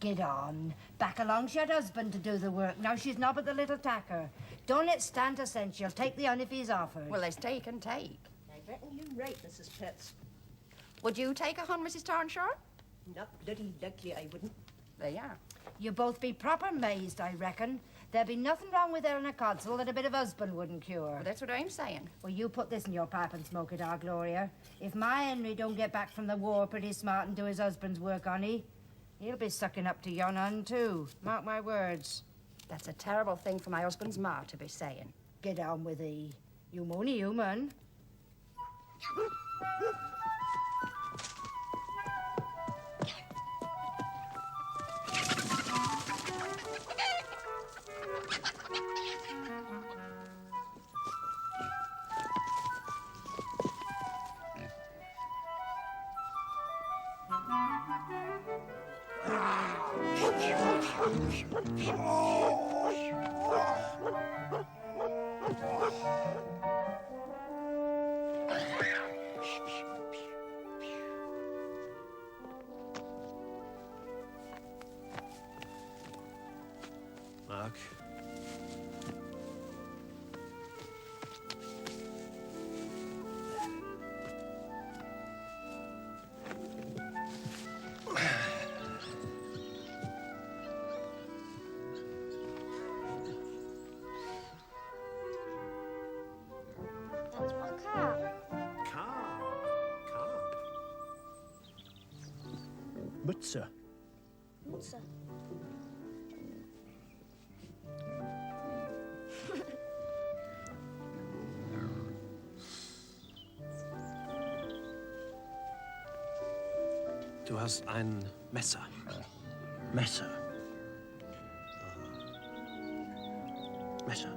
Get on. Back along she had husband to do the work. Now she's not at the little tacker. Don't it stand a cent. She'll take the on if he's offered. Well, there's take and take. I reckon you're right, Mrs. Betts. Would you take a hun, Mrs. Tarnshaw? Not bloody likely I wouldn't. There you are. You both be proper mazed, I reckon. There'd be nothing wrong with Eleanor Codswell that a bit of husband wouldn't cure. Well, that's what I'm saying. Well, you put this in your pipe and smoke it, our Gloria. If my Henry don't get back from the war pretty smart and do his husband's work on he'll be sucking up to yon un, too. Mark my words. That's a terrible thing for my husband's ma to be saying. Get on with thee. You only human. Mark. That's my car. Mutzer. What's that? Du hast ein Messer. Messer. Messer.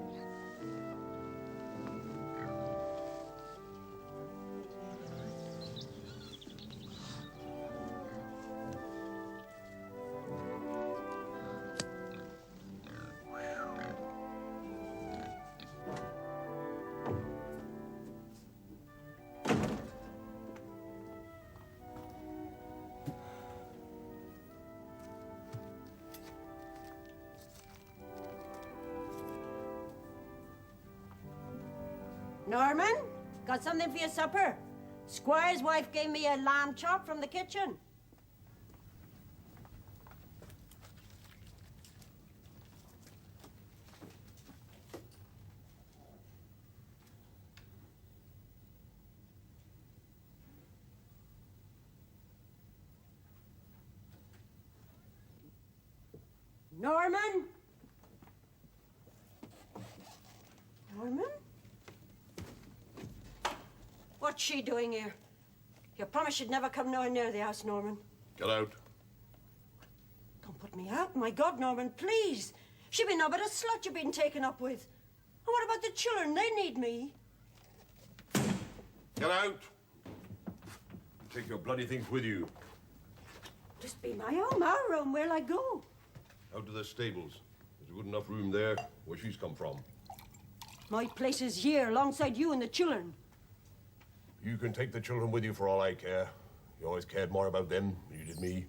Norman, got something for your supper? Squire's wife gave me a lamb chop from the kitchen. Norman? Norman? What's she doing here? You promised you'd never come nowhere near the house, Norman. Get out. Don't put me out. My God, Norman, please. She be no but a slut you've been taken up with. And what about the children? They need me. Get out. Take your bloody things with you. This be my home, our room. Where'll I go? Out to the stables. There's a good enough room there where she's come from. My place is here, alongside you and the children. You can take the children with you for all I care. You always cared more about them than you did me.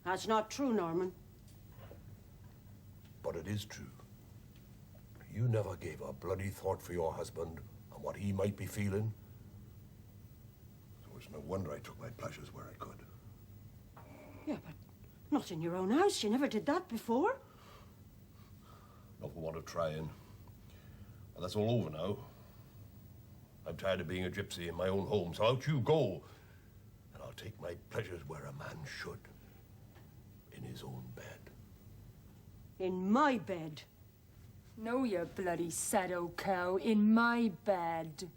That's not true, Norman. But it is true. You never gave a bloody thought for your husband and what he might be feeling. So it's no wonder I took my pleasures where I could. Yeah, but not in your own house. You never did that before. Not for want of trying. Well, that's all over now. I'm tired of being a gypsy in my own home, so out you go. And I'll take my pleasures where a man should. In his own bed. In my bed. No, you bloody sad old cow. In my bed.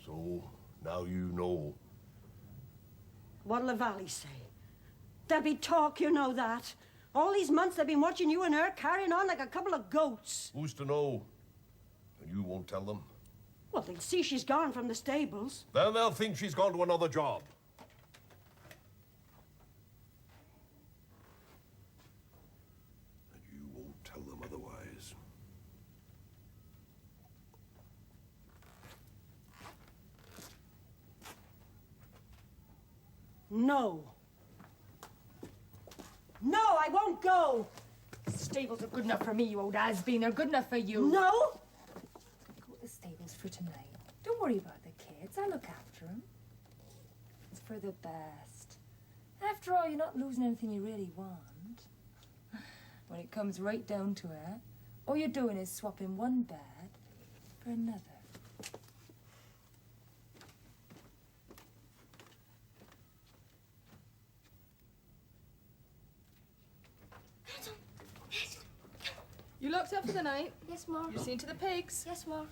So, now you know. What'll the valley say? There'll be talk, you know that. All these months they've been watching you and her carrying on like a couple of goats. Who's to know? And you won't tell them? Well, they'll see she's gone from the stables. Then they'll think she's gone to another job. And you won't tell them otherwise. No. No, I won't go. Stables are good enough for me, you old has-been. They're good enough for you. No? Go to the stables for tonight. Don't worry about the kids. I'll look after them. It's for the best. After all, you're not losing anything you really want. When it comes right down to it, all you're doing is swapping one bed for another. You locked up for the night? Yes, Ma. You seen to the pigs? Yes, Ma.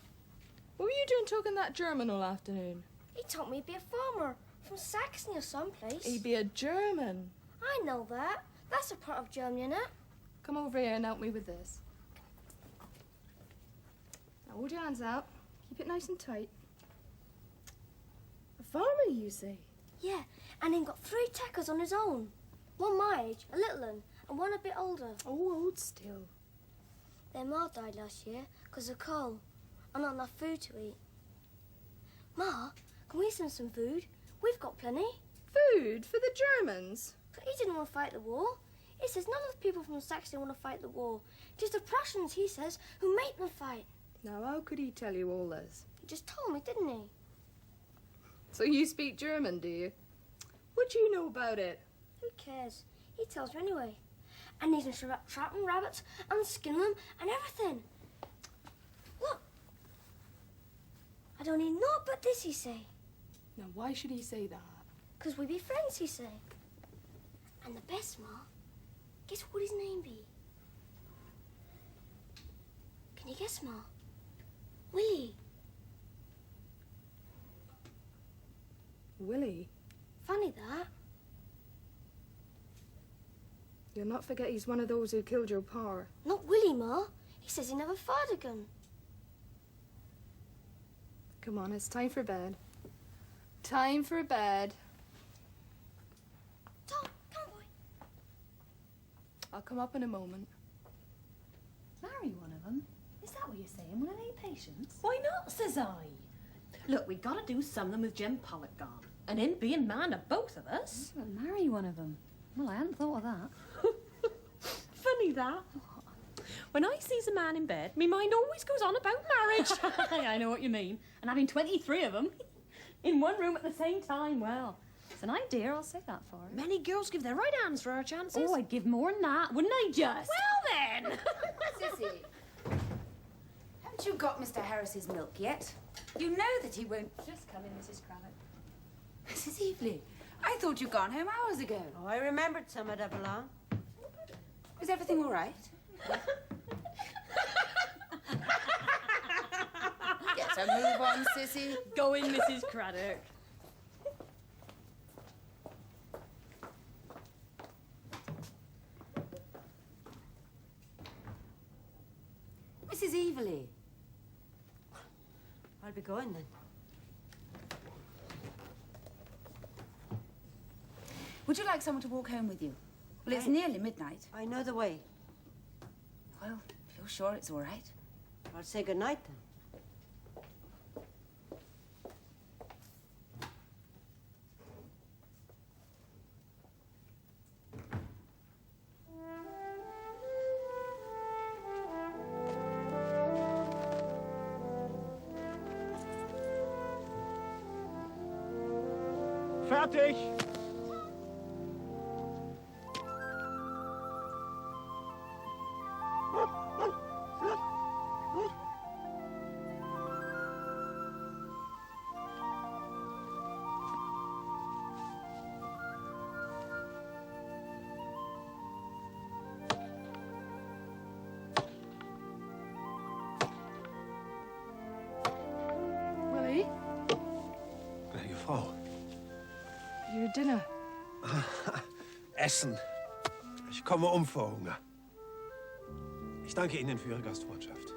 What were you doing talking that German all afternoon? He told me to be a farmer from Saxony or someplace. He'd be a German. I know that. That's a part of Germany, innit? Come over here and help me with this. Now hold your hands out. Keep it nice and tight. A farmer, you say? Yeah, and he got 3 tackers on his own. One my age, a little one, and one a bit older. Oh, old still. Their ma died last year because of coal and not enough food to eat. Ma, can we send some food? We've got plenty. Food for the Germans? But he didn't want to fight the war. He says none of the people from Saxony want to fight the war. Just the Prussians, he says, who make them fight. Now, how could he tell you all this? He just told me, didn't he? So you speak German, do you? What do you know about it? Who cares? He tells me anyway. And he's been trapping rabbits and skinning them and everything. Look. I don't need naught but this, he say. Now, why should he say that? 'Cause we be friends, he say. And the best, Ma, guess what his name be? Can you guess, Ma? Willie. Willie? Funny that. You'll not forget he's one of those who killed your pa. Not Willie, Ma. He says he never fired a gun. Come on, it's time for bed. Time for bed. Tom, come on, boy. I'll come up in a moment. Marry one of them? Is that what you're saying? Will I need patience? Why not, says I? Look, we've got to do something with Jim Pollock gone. And him being man of both of us. Well, marry one of them. Well, I hadn't thought of that. Funny that. When I sees a man in bed, my mind always goes on about marriage. I know what you mean. And having 23 of them in one room at the same time, well, it's an idea, I'll say that for her. Many girls give their right hands for our chances. Oh, I'd give more than that, wouldn't I just? Well, then. Sissy, haven't you got Mr. Harris's milk yet? You know that he won't... Just come in, Mrs. Craddock. Mrs. Evelyn, I thought you'd gone home hours ago. Oh, I remembered some of that belong. Was everything all right? Get a move on, Sissy. Go in, Mrs. Craddock. Mrs. Evelyn. I'll be going then. Would you like someone to walk home with you? Well, it's nearly midnight. I know the way. Well, if you're sure it's all right. I'll say good night then. Fertig! Willie, Gnädige Frau. your dinner. Essen. Ich komme vor Hunger. Ich danke Ihnen für Ihre Gastfreundschaft.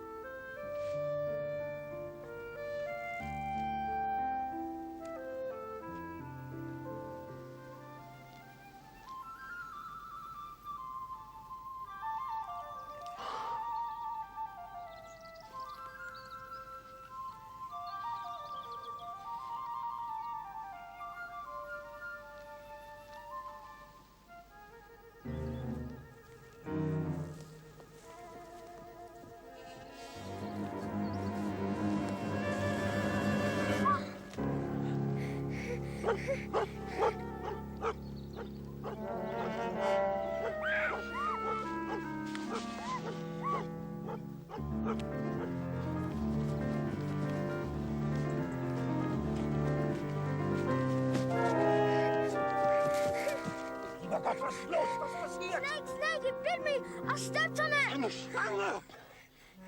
was los? Was passiert? Snake, it bit me. I stepped on it. Eine Schlange.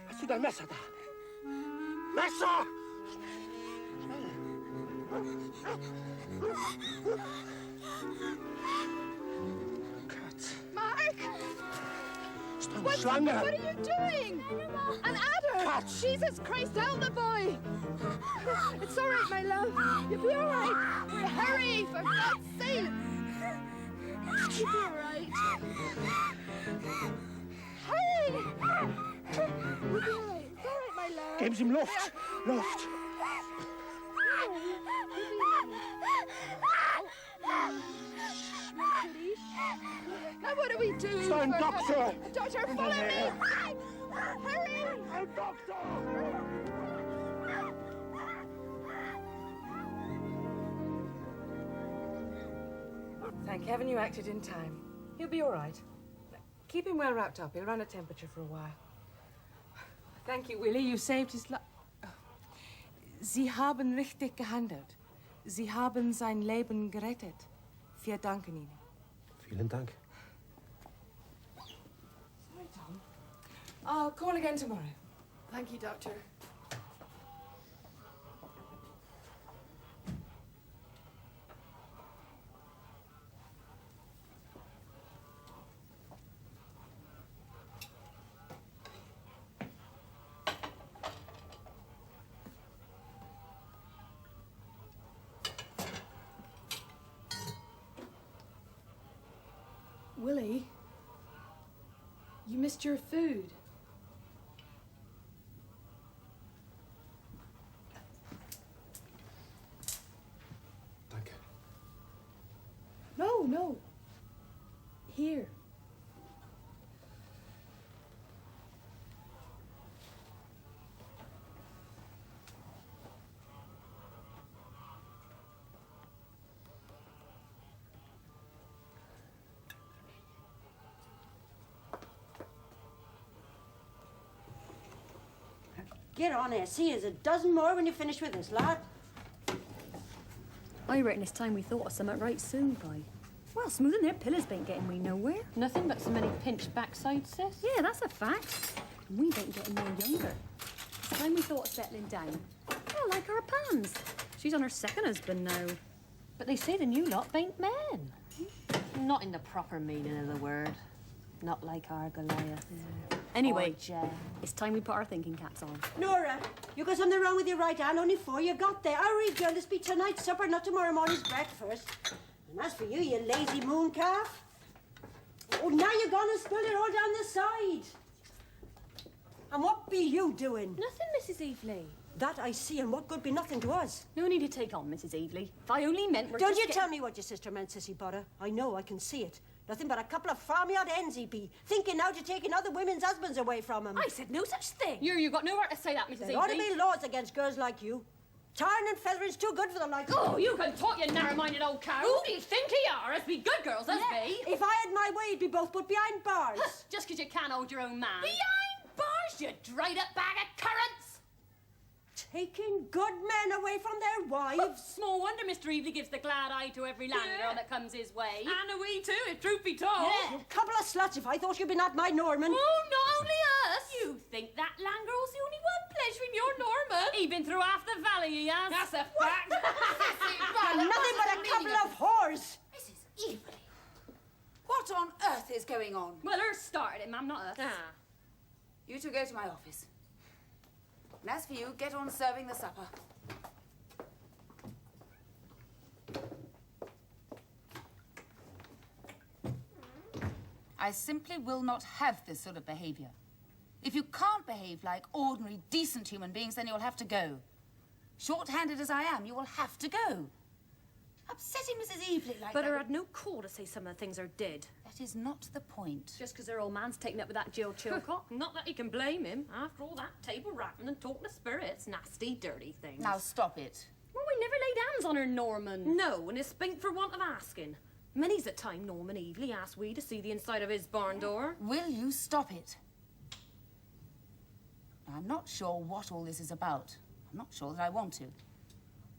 Hast du dein Messer da? Messer! Mark! What Schlange! What are you doing? An adder! Cut. Jesus Christ, help the boy! It's all right, my love. You'll be all right. Hurry, for God's sake! You'll be all right. Hurry! You'll be all right. It's all right, my love. Geben Sie ihm Luft! Luft! Now what do we do? It's ein Doktor! Doctor, follow me! Hurry! Ein Doktor! Thank heaven you acted in time. He'll be all right. Keep him well wrapped up. He'll run a temperature for a while. Thank you, Willie. You saved his life. Sie haben richtig gehandelt. Sie haben sein Leben gerettet. Wir danken Ihnen. Vielen Dank. Sorry, Tom. I'll call again tomorrow. Thank you, Doctor. Willie, you missed your food. Danke. No. Here. Get on there. See, there's a dozen more when you finish with this, lad. I reckon it's time we thought of something right soon, boy. Well, smoothing their pillows ain't getting me nowhere. Nothing but so many pinched backsides, sis. Yeah, that's a fact. And we ain't getting no younger. It's time we thought of settling down. Well, like our Pam's. She's on her second husband now. But they say the new lot ain't men. Not in the proper meaning of the word. Not like our Goliath. Yeah. Anyway, it's time we put our thinking caps on. Nora, you got something wrong with your right hand. Only 4 you got there. Hurry, girl. This be tonight's supper, not tomorrow morning's breakfast. And as for you, you lazy moon calf. Oh, now you're gonna spill it all down the side. And what be you doing? Nothing, Mrs. Evely. That I see, and what good be nothing to us? No need to take on, Mrs. Evely. If I only meant we're Don't you tell me what your sister meant, Sissy Potter. I know, I can see it. Nothing but a couple of farmyard hens he be, thinking now to taking other women's husbands away from him. I said no such thing. You got no right to say that, Mrs. There ought to be laws against girls like you. Tarring and feathering's too good for the likes of Oh, you can talk, you narrow-minded old cow. Who do you think you are? Us be good girls, us be. If I had my way, you'd be both put behind bars. Just 'cause you can't hold your own man. Behind bars, you dried-up bag of currants. Taking good men away from their wives. Small wonder Mr. Evely gives the glad eye to every landgirl that comes his way. And we too, if truth be told. Yeah. You couple of sluts, if I thought you'd been at my Norman. Oh, not only us. You think that landgirl's the only one pleasuring your Norman? He been through half the valley, he has. That's a fact. And nothing but a couple of whores. Mrs. Evely, what on earth is going on? Well, her started it, ma'am, not us. You two go to my office. And as for you, get on serving the supper. I simply will not have this sort of behavior. If you can't behave like ordinary, decent human beings, then you'll have to go. Short-handed as I am, you will have to go. Upsetting Mrs. Evely like But that. her had no call to say some of the things her did. That is not the point. Just 'cause her old man's taken up with that Jill Chilcott. Not that he can blame him. After all that table rapping and talking of spirits. Nasty, dirty things. Now stop it. Well, we never laid hands on her, Norman. No, and it's spink for want of asking. Many's the time Norman Evely asked we to see the inside of his barn door. Will you stop it? Now, I'm not sure what all this is about. I'm not sure that I want to.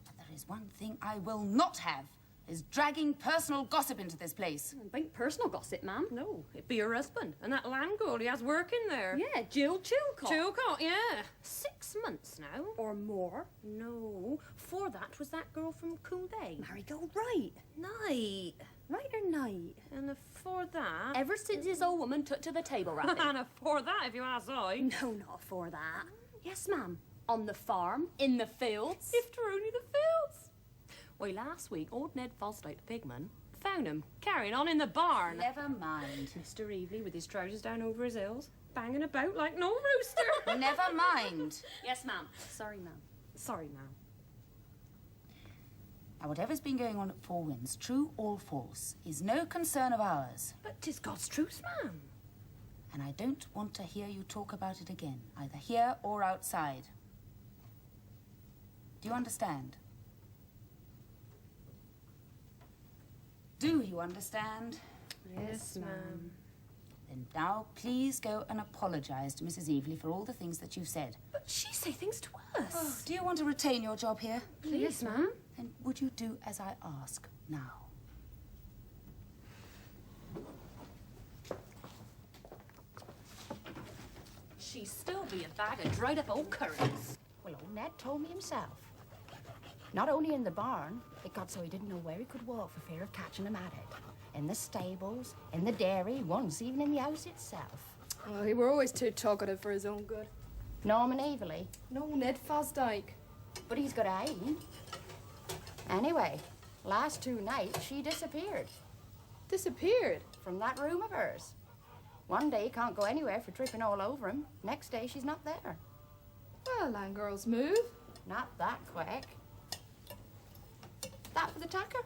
But there is one thing I will not have. is dragging personal gossip into this place. It ain't personal gossip, ma'am. No, it'd be her husband and that land girl he has working there. Yeah, Jill Chilcott. Chilcott, yeah. 6 months now. Or more. No, before that was that girl from Coombe Bay. Marigold Wright. Night. Right or night? And afore that... Ever since this old woman took to the table rapping. And afore that, if you ask I. No, not for that. Yes, ma'am. On the farm, in the fields. If there only the fields. Why, last week, old Ned Falstite, the pigman, found him carrying on in the barn. Never mind. Mr. Evely with his trousers down over his heels, banging about like no rooster. Never mind. Yes, ma'am. Sorry, ma'am. Sorry, ma'am. Now, whatever's been going on at Four Winds, true or false, is no concern of ours. But 'tis God's truth, ma'am. And I don't want to hear you talk about it again, either here or outside. Do you understand? Do you understand? Yes, ma'am. Then now, please go and apologise to Mrs. Evely for all the things that you've said. But she say things to us. Oh, do you want to retain your job here? Please, ma'am. Then would you do as I ask now? She'd still be a bag of dried up old currants. Well, old Ned told me himself. Not only in the barn, it got so he didn't know where he could walk for fear of catching him at it. In the stables, in the dairy, once even in the house itself. Oh, he were always too talkative for his own good. Norman Evely. No, Ned Fosdyke. But he's got a aim. Anyway, last 2 nights she disappeared. Disappeared? From that room of hers. One day he can't go anywhere for tripping all over him. Next day she's not there. Well, land girls move. Not that quick. That for the tacker.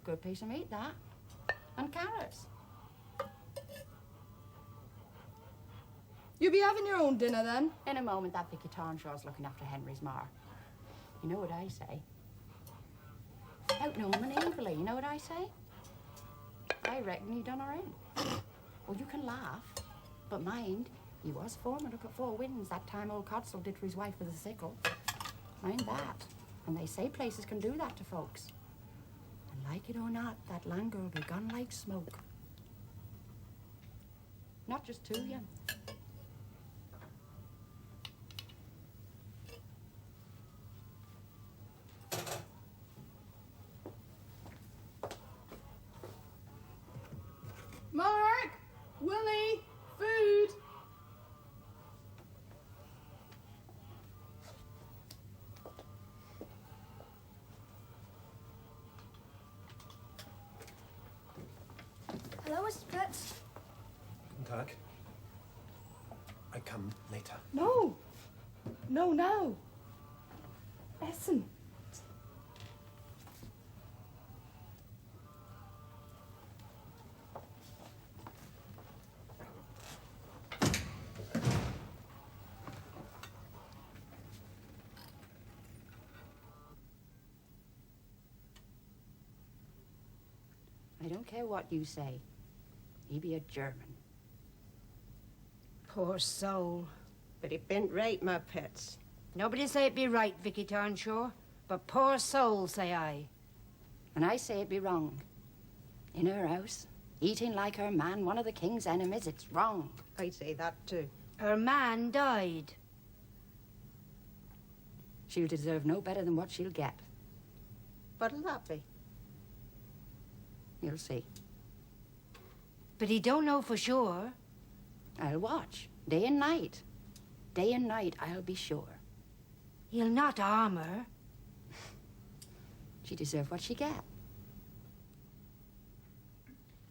Good piece of meat, that. And carrots. You be having your own dinner, then? In a moment, that Vicky Tarnshaw's looking after Henry's mar. You know what I say? Out Norman Evely, you know what I say? I reckon he done her in. Well, you can laugh, but mind, he was foreman up at Four Winds that time old Codsall did for his wife with a sickle. Mind that. And they say places can do that to folks. And like it or not, that land girl be gone like smoke. Not just to you. Mark! Willie! Food! Hello, Mr. Pitts. Guten Tag. I come later. No! No, no! Essen. I don't care what you say. He be a German. Poor soul. But it bent right, my pets. Nobody say it be right, Vicky Tarnshaw, but poor soul, say I. And I say it be wrong. In her house, eating like her man, one of the king's enemies, it's wrong. I'd say that too. Her man died. She'll deserve no better than what she'll get. What'll that be? You'll see. But he don't know for sure. I'll watch, day and night. Day and night, I'll be sure. He'll not harm her. She deserve what she get.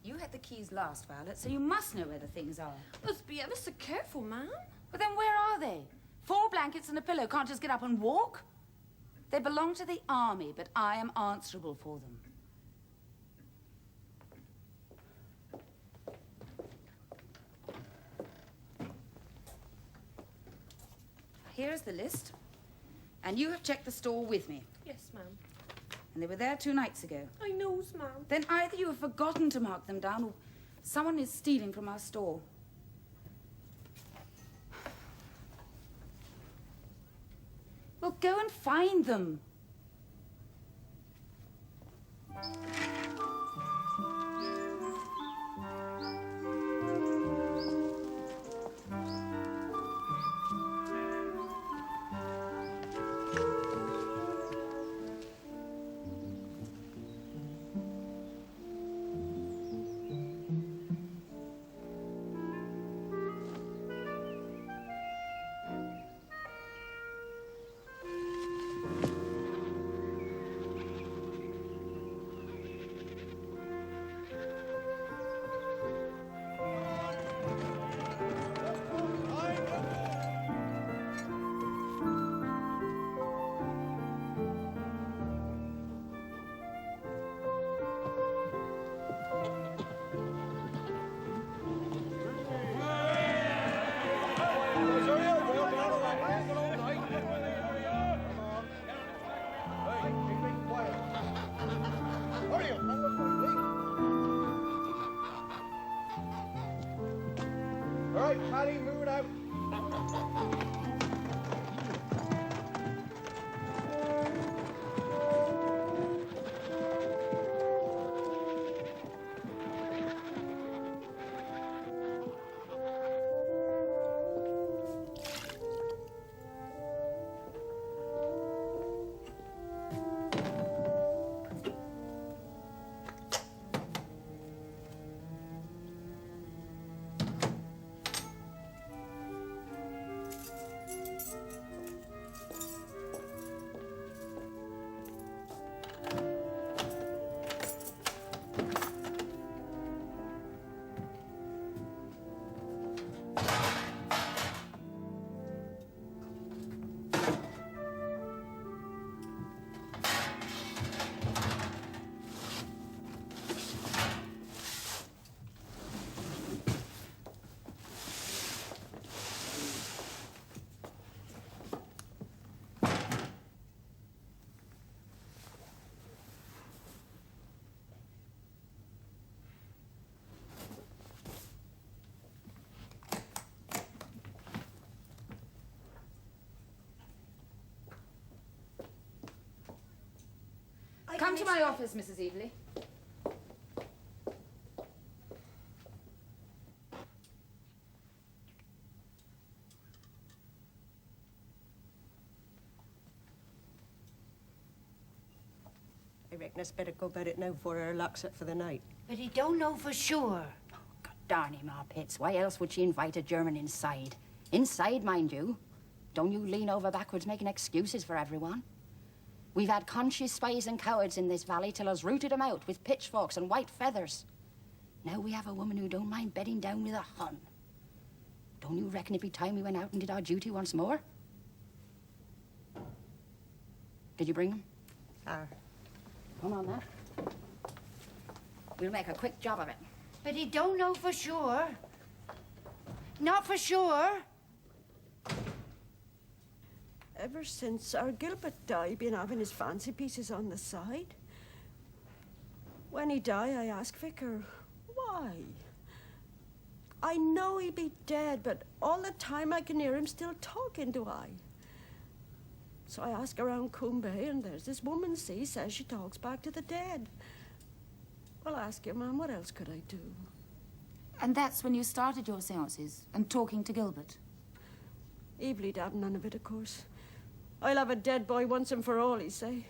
You had the keys last, Violet, so you must know where the things are. Must be ever so careful, ma'am. But then where are they? 4 blankets and a pillow can't just get up and walk? They belong to the army, but I am answerable for them. Here's the list. And you have checked the store with me. Yes, ma'am. And they were there 2 nights ago. I knows, ma'am. Then either you have forgotten to mark them down or someone is stealing from our store. Well, go and find them. right, Paddy, move it out. Come to my office, Mrs. Evely. I reckon I'd better go about it now before her locks it for the night. But he don't know for sure. Oh, God darn him, Ma Pitts. Why else would she invite a German inside? Inside, mind you. Don't you lean over backwards making excuses for everyone. We've had conscious spies and cowards in this valley till us rooted 'em out with pitchforks and white feathers. Now we have a woman who don't mind bedding down with a Hun. Don't you reckon it'd be time we went out and did our duty once more? Did you bring them? Come on now. We'll make a quick job of it. But he don't know for sure. Not for sure. Ever since our Gilbert died, been having his fancy pieces on the side. When he died, I asked Vicar, why? I know he be dead, but all the time I can hear him still talking, do I? So I ask around Coombe Bay, and there's this woman, see, says she talks back to the dead. Well, ask you, ma'am, what else could I do? And that's when you started your seances and talking to Gilbert? Evely'd have none of it, of course. I'll have a dead boy once and for all, he say.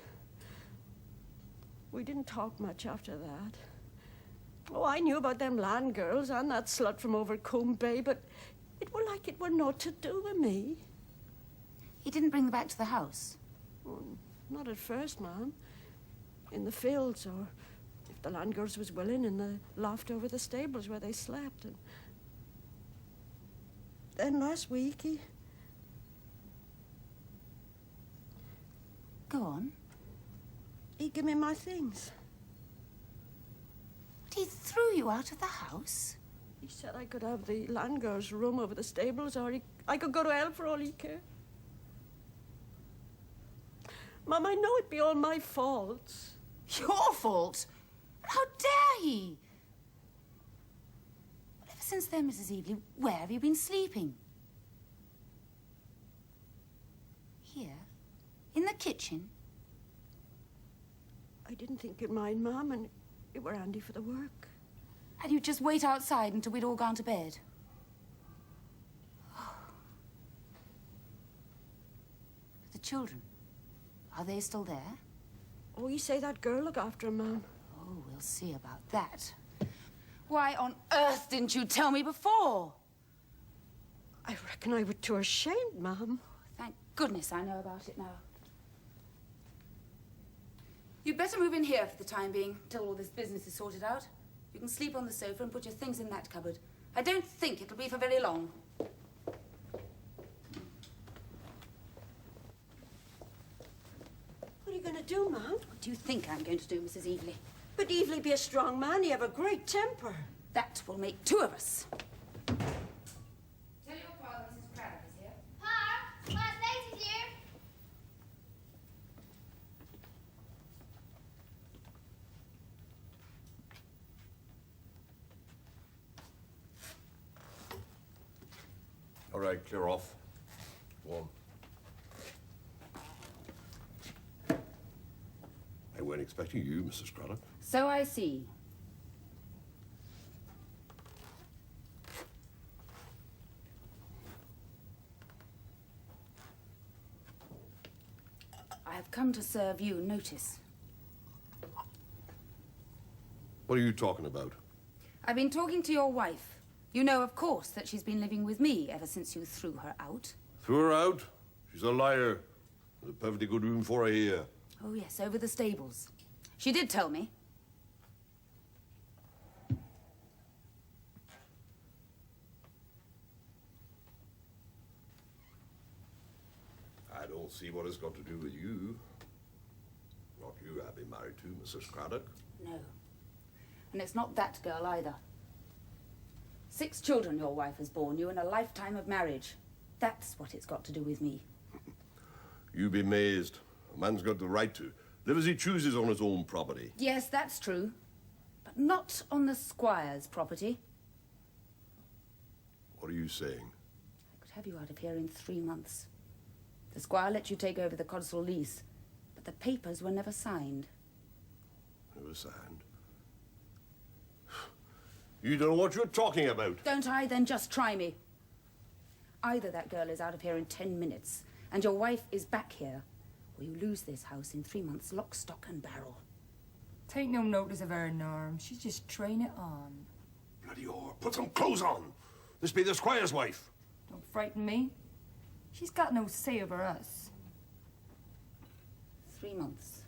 We didn't talk much after that. Oh, I knew about them land girls and that slut from over Coombe Bay, but it were like it were naught to do with me. He didn't bring them back to the house? Oh, not at first, ma'am. In the fields, or if the land girls was willing, in the loft over the stables where they slept. And then last week, Go on. He gave me my things. But he threw you out of the house? He said I could have the land girl's room over the stables, or I could go to hell for all he cared. Mum, I know it be all my fault. Your fault? How dare he? Well, ever since then, Mrs. Evely, where have you been sleeping? Here? In the kitchen? I didn't think you'd mind, Mum, and it were handy for the work. And you'd just wait outside until we'd all gone to bed? The children, are they still there? Oh, you say that girl look after him, Mum. Oh, we'll see about that. Why on earth didn't you tell me before? I reckon I were too ashamed, Mum. Thank goodness I know about it now. You'd better move in here for the time being, till all this business is sorted out. You can sleep on the sofa and put your things in that cupboard. I don't think it'll be for very long. What are you going to do, Mum? What do you think I'm going to do, Mrs. Evely? But Evely be a strong man. He have a great temper. That will make two of us. Tell your father Mrs. Craddock is here. Pa, Ma's lady's here. right, clear off. Go on. I weren't expecting you, Mrs. Craddock. So I see. I have come to serve you notice. What are you talking about? I've been talking to your wife. You know, of course, that she's been living with me ever since you threw her out. Threw her out? She's a liar. There's a perfectly good room for her here. Oh, yes, over the stables. She did tell me. I don't see what it's got to do with you. Not you I've been married to, Mrs. Craddock. No. And it's not that girl either. 6 children your wife has borne you in a lifetime of marriage. That's what it's got to do with me. You be amazed. A man's got the right to live as he chooses on his own property. Yes, that's true. But not on the squire's property. What are you saying? I could have you out of here in 3 months. The squire let you take over the codicil lease, but the papers were never signed. Never signed? You don't know what you're talking about. Don't I? Then just try me. Either that girl is out of here in 10 minutes, and your wife is back here, or you lose this house in 3 months, lock, stock, and barrel. Take no notice of her, Norm. She's just trying it on. Bloody whore, put some clothes on. This be the squire's wife. Don't frighten me. She's got no say over us. 3 months.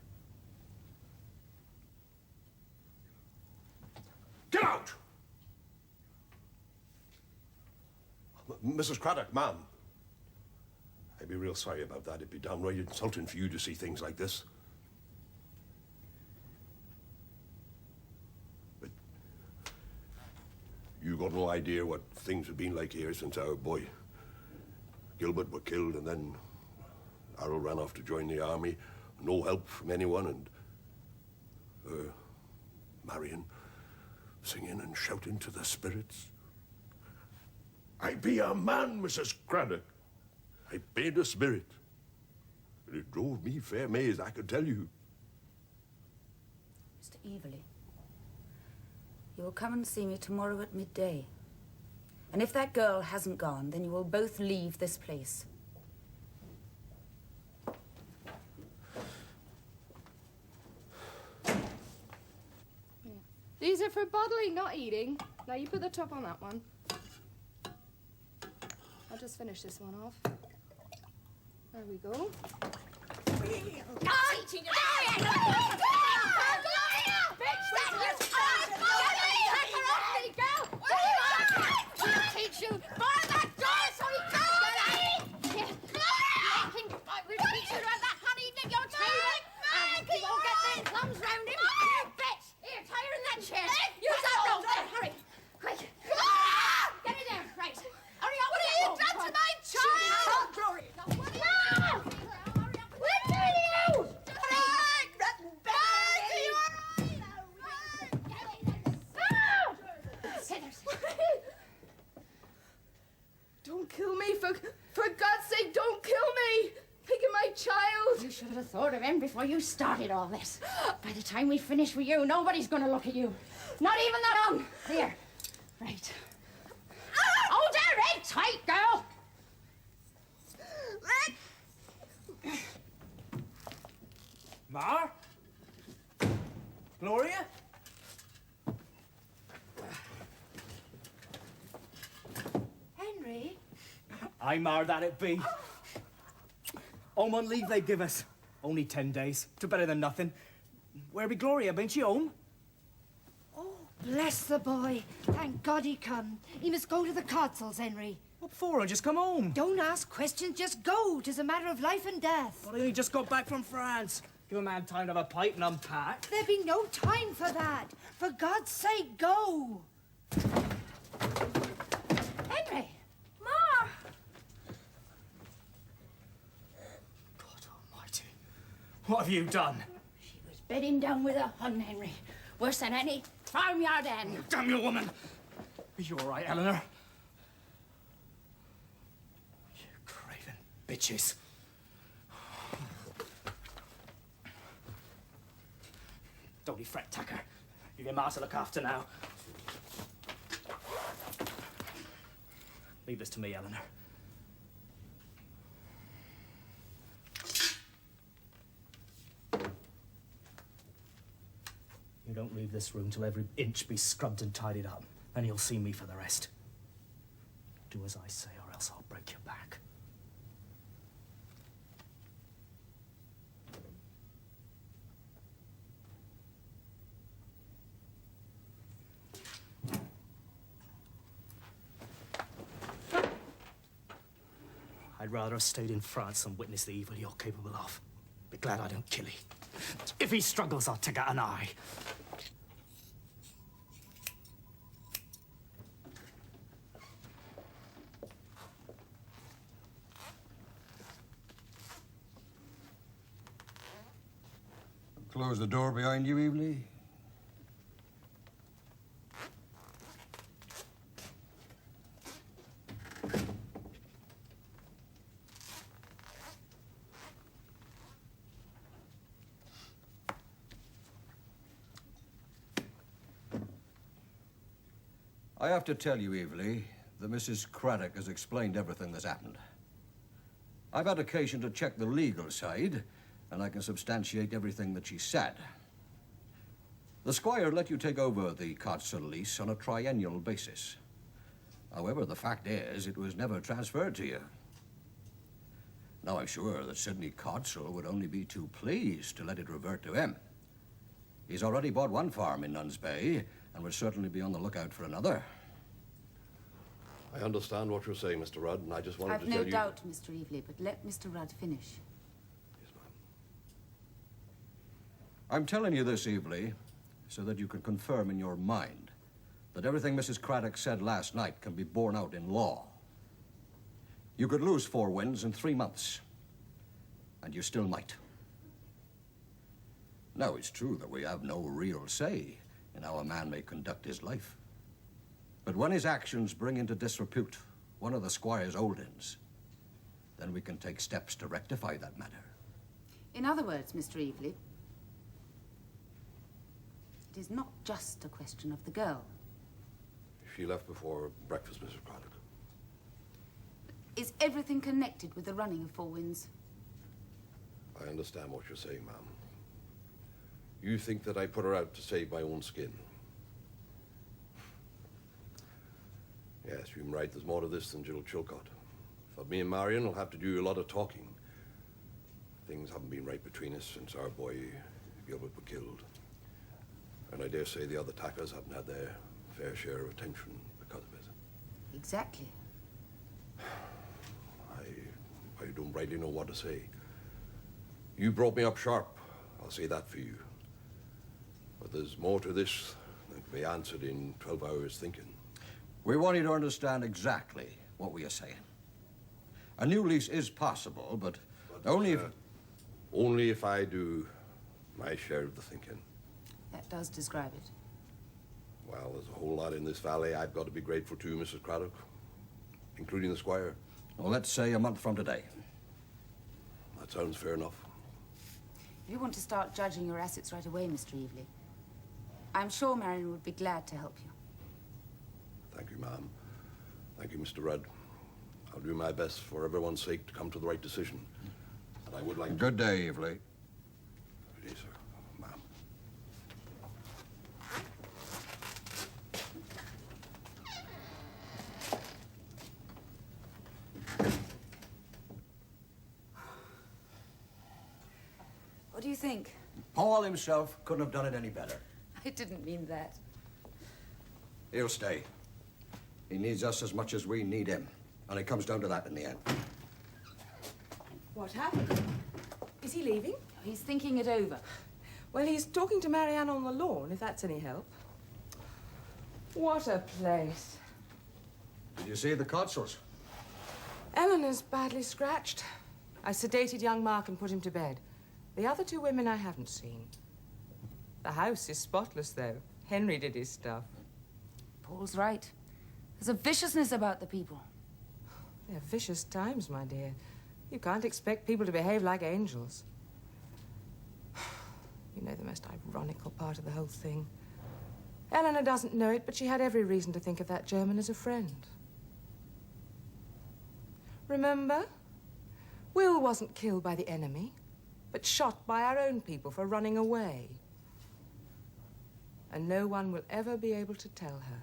Get out! Mrs. Craddock, ma'am. I'd be real sorry about that. It'd be downright insulting for you to see things like this. But you got no idea what things have been like here since our boy Gilbert were killed, and then Harold ran off to join the army. No help from anyone, and marrying, singing and shouting to the spirits. I be a man, Mrs. Craddock. I paid a spirit. And it drove me fair mazed, I can tell you. Mr. Evely, you will come and see me tomorrow at midday. And if that girl hasn't gone, then you will both leave this place. These are for bottling, not eating. Now you put the top on that one. I'll just finish this one off. There we go. Don't kill me, for God's sake, don't kill me! Think of my child! You should have thought of him before you started all this. By the time we finish with you, nobody's gonna look at you. Not even that on. Here. Right. Hold your head tight, girl! Mar? Gloria? Henry? I mar that it be. Home on leave they give us. Only 10 days. To better than nothing. Where be Gloria? Ain't she home? Oh, bless the boy. Thank God he come. He must go to the Cotswolds, Henry. What for? I just come home. Don't ask questions, just go. 'Tis a matter of life and death. But I only just got back from France. Give a man time to have a pipe and unpack. There'll be no time for that. For God's sake, go. Henry! Ma! What have you done? She was bedding down with a Hun, Henry. Worse than any farmyard hen. Damn you, woman! Are you all right, Eleanor? bitches. Don't you fret, Tucker. You've your ma to look after now. Leave this to me, Eleanor. You don't leave this room till every inch be scrubbed and tidied up, and you'll see me for the rest. Do as I say, or else I'll break your back. I'd rather have stayed in France than witness the evil you're capable of. Be glad I don't kill him. If he struggles, I'll take out an eye. Close the door behind you, Evely. I have to tell you, Evely, that Mrs. Craddock has explained everything that's happened. I've had occasion to check the legal side, and I can substantiate everything that she said. The squire let you take over the Cotsall lease on a triennial basis. However, the fact is, it was never transferred to you. Now, I'm sure that Sidney Cotsall would only be too pleased to let it revert to him. He's already bought one farm in Nuns Bay, and will certainly be on the lookout for another. I understand what you're saying, Mr. Rudd, and I just wanted I've to tell no you... doubt, Mr. Evely, but let Mr. Rudd finish. I'm telling you this, Evely, so that you can confirm in your mind that everything Mrs. Craddock said last night can be borne out in law. You could lose 4 wins in 3 months, and you still might. Now, it's true that we have no real say in how a man may conduct his life. But when his actions bring into disrepute one of the squire's holdings, then we can take steps to rectify that matter. In other words, Mr. Evely, it is not just a question of the girl. She left before breakfast, Mrs. Craddock. Is everything connected with the running of Four Winds? I understand what you're saying, ma'am. You think that I put her out to save my own skin. Yes, you're right. There's more to this than Jill Chilcott. For me and Marion will have to do a lot of talking. Things haven't been right between us since our boy Gilbert was killed. And I dare say the other tackers haven't had their fair share of attention because of it. Exactly. I don't rightly know what to say. You brought me up sharp. I'll say that for you. But there's more to this than can be answered in 12 hours thinking. We want you to understand exactly what we are saying. A new lease is possible, but only if... Only if I do my share of the thinking. That does describe it. Well, there's a whole lot in this valley I've got to be grateful to, Mrs. Craddock, including the squire. Well, let's say a month from today. That sounds fair enough. If you want to start judging your assets right away, Mr. Evely, I'm sure Marion would be glad to help you. Thank you, ma'am. Thank you, Mr. Rudd. I'll do my best for everyone's sake to come to the right decision. And I would like to... Good day, Evely. Good day, sir. Ma'am. What do you think? Paul himself couldn't have done it any better. I didn't mean that. He'll stay. He needs us as much as we need him. And it comes down to that in the end. What happened? Is he leaving? He's thinking it over. Well, he's talking to Marianne on the lawn, if that's any help. What a place. Did you see the Cotsalls? Eleanor's badly scratched. I sedated young Mark and put him to bed. The other 2 women I haven't seen. The house is spotless, though. Henry did his stuff. Paul's right. There's a viciousness about the people. They're vicious times, my dear. You can't expect people to behave like angels. You know the most ironical part of the whole thing. Eleanor doesn't know it, but she had every reason to think of that German as a friend. Remember? Will wasn't killed by the enemy, but shot by our own people for running away. And no one will ever be able to tell her.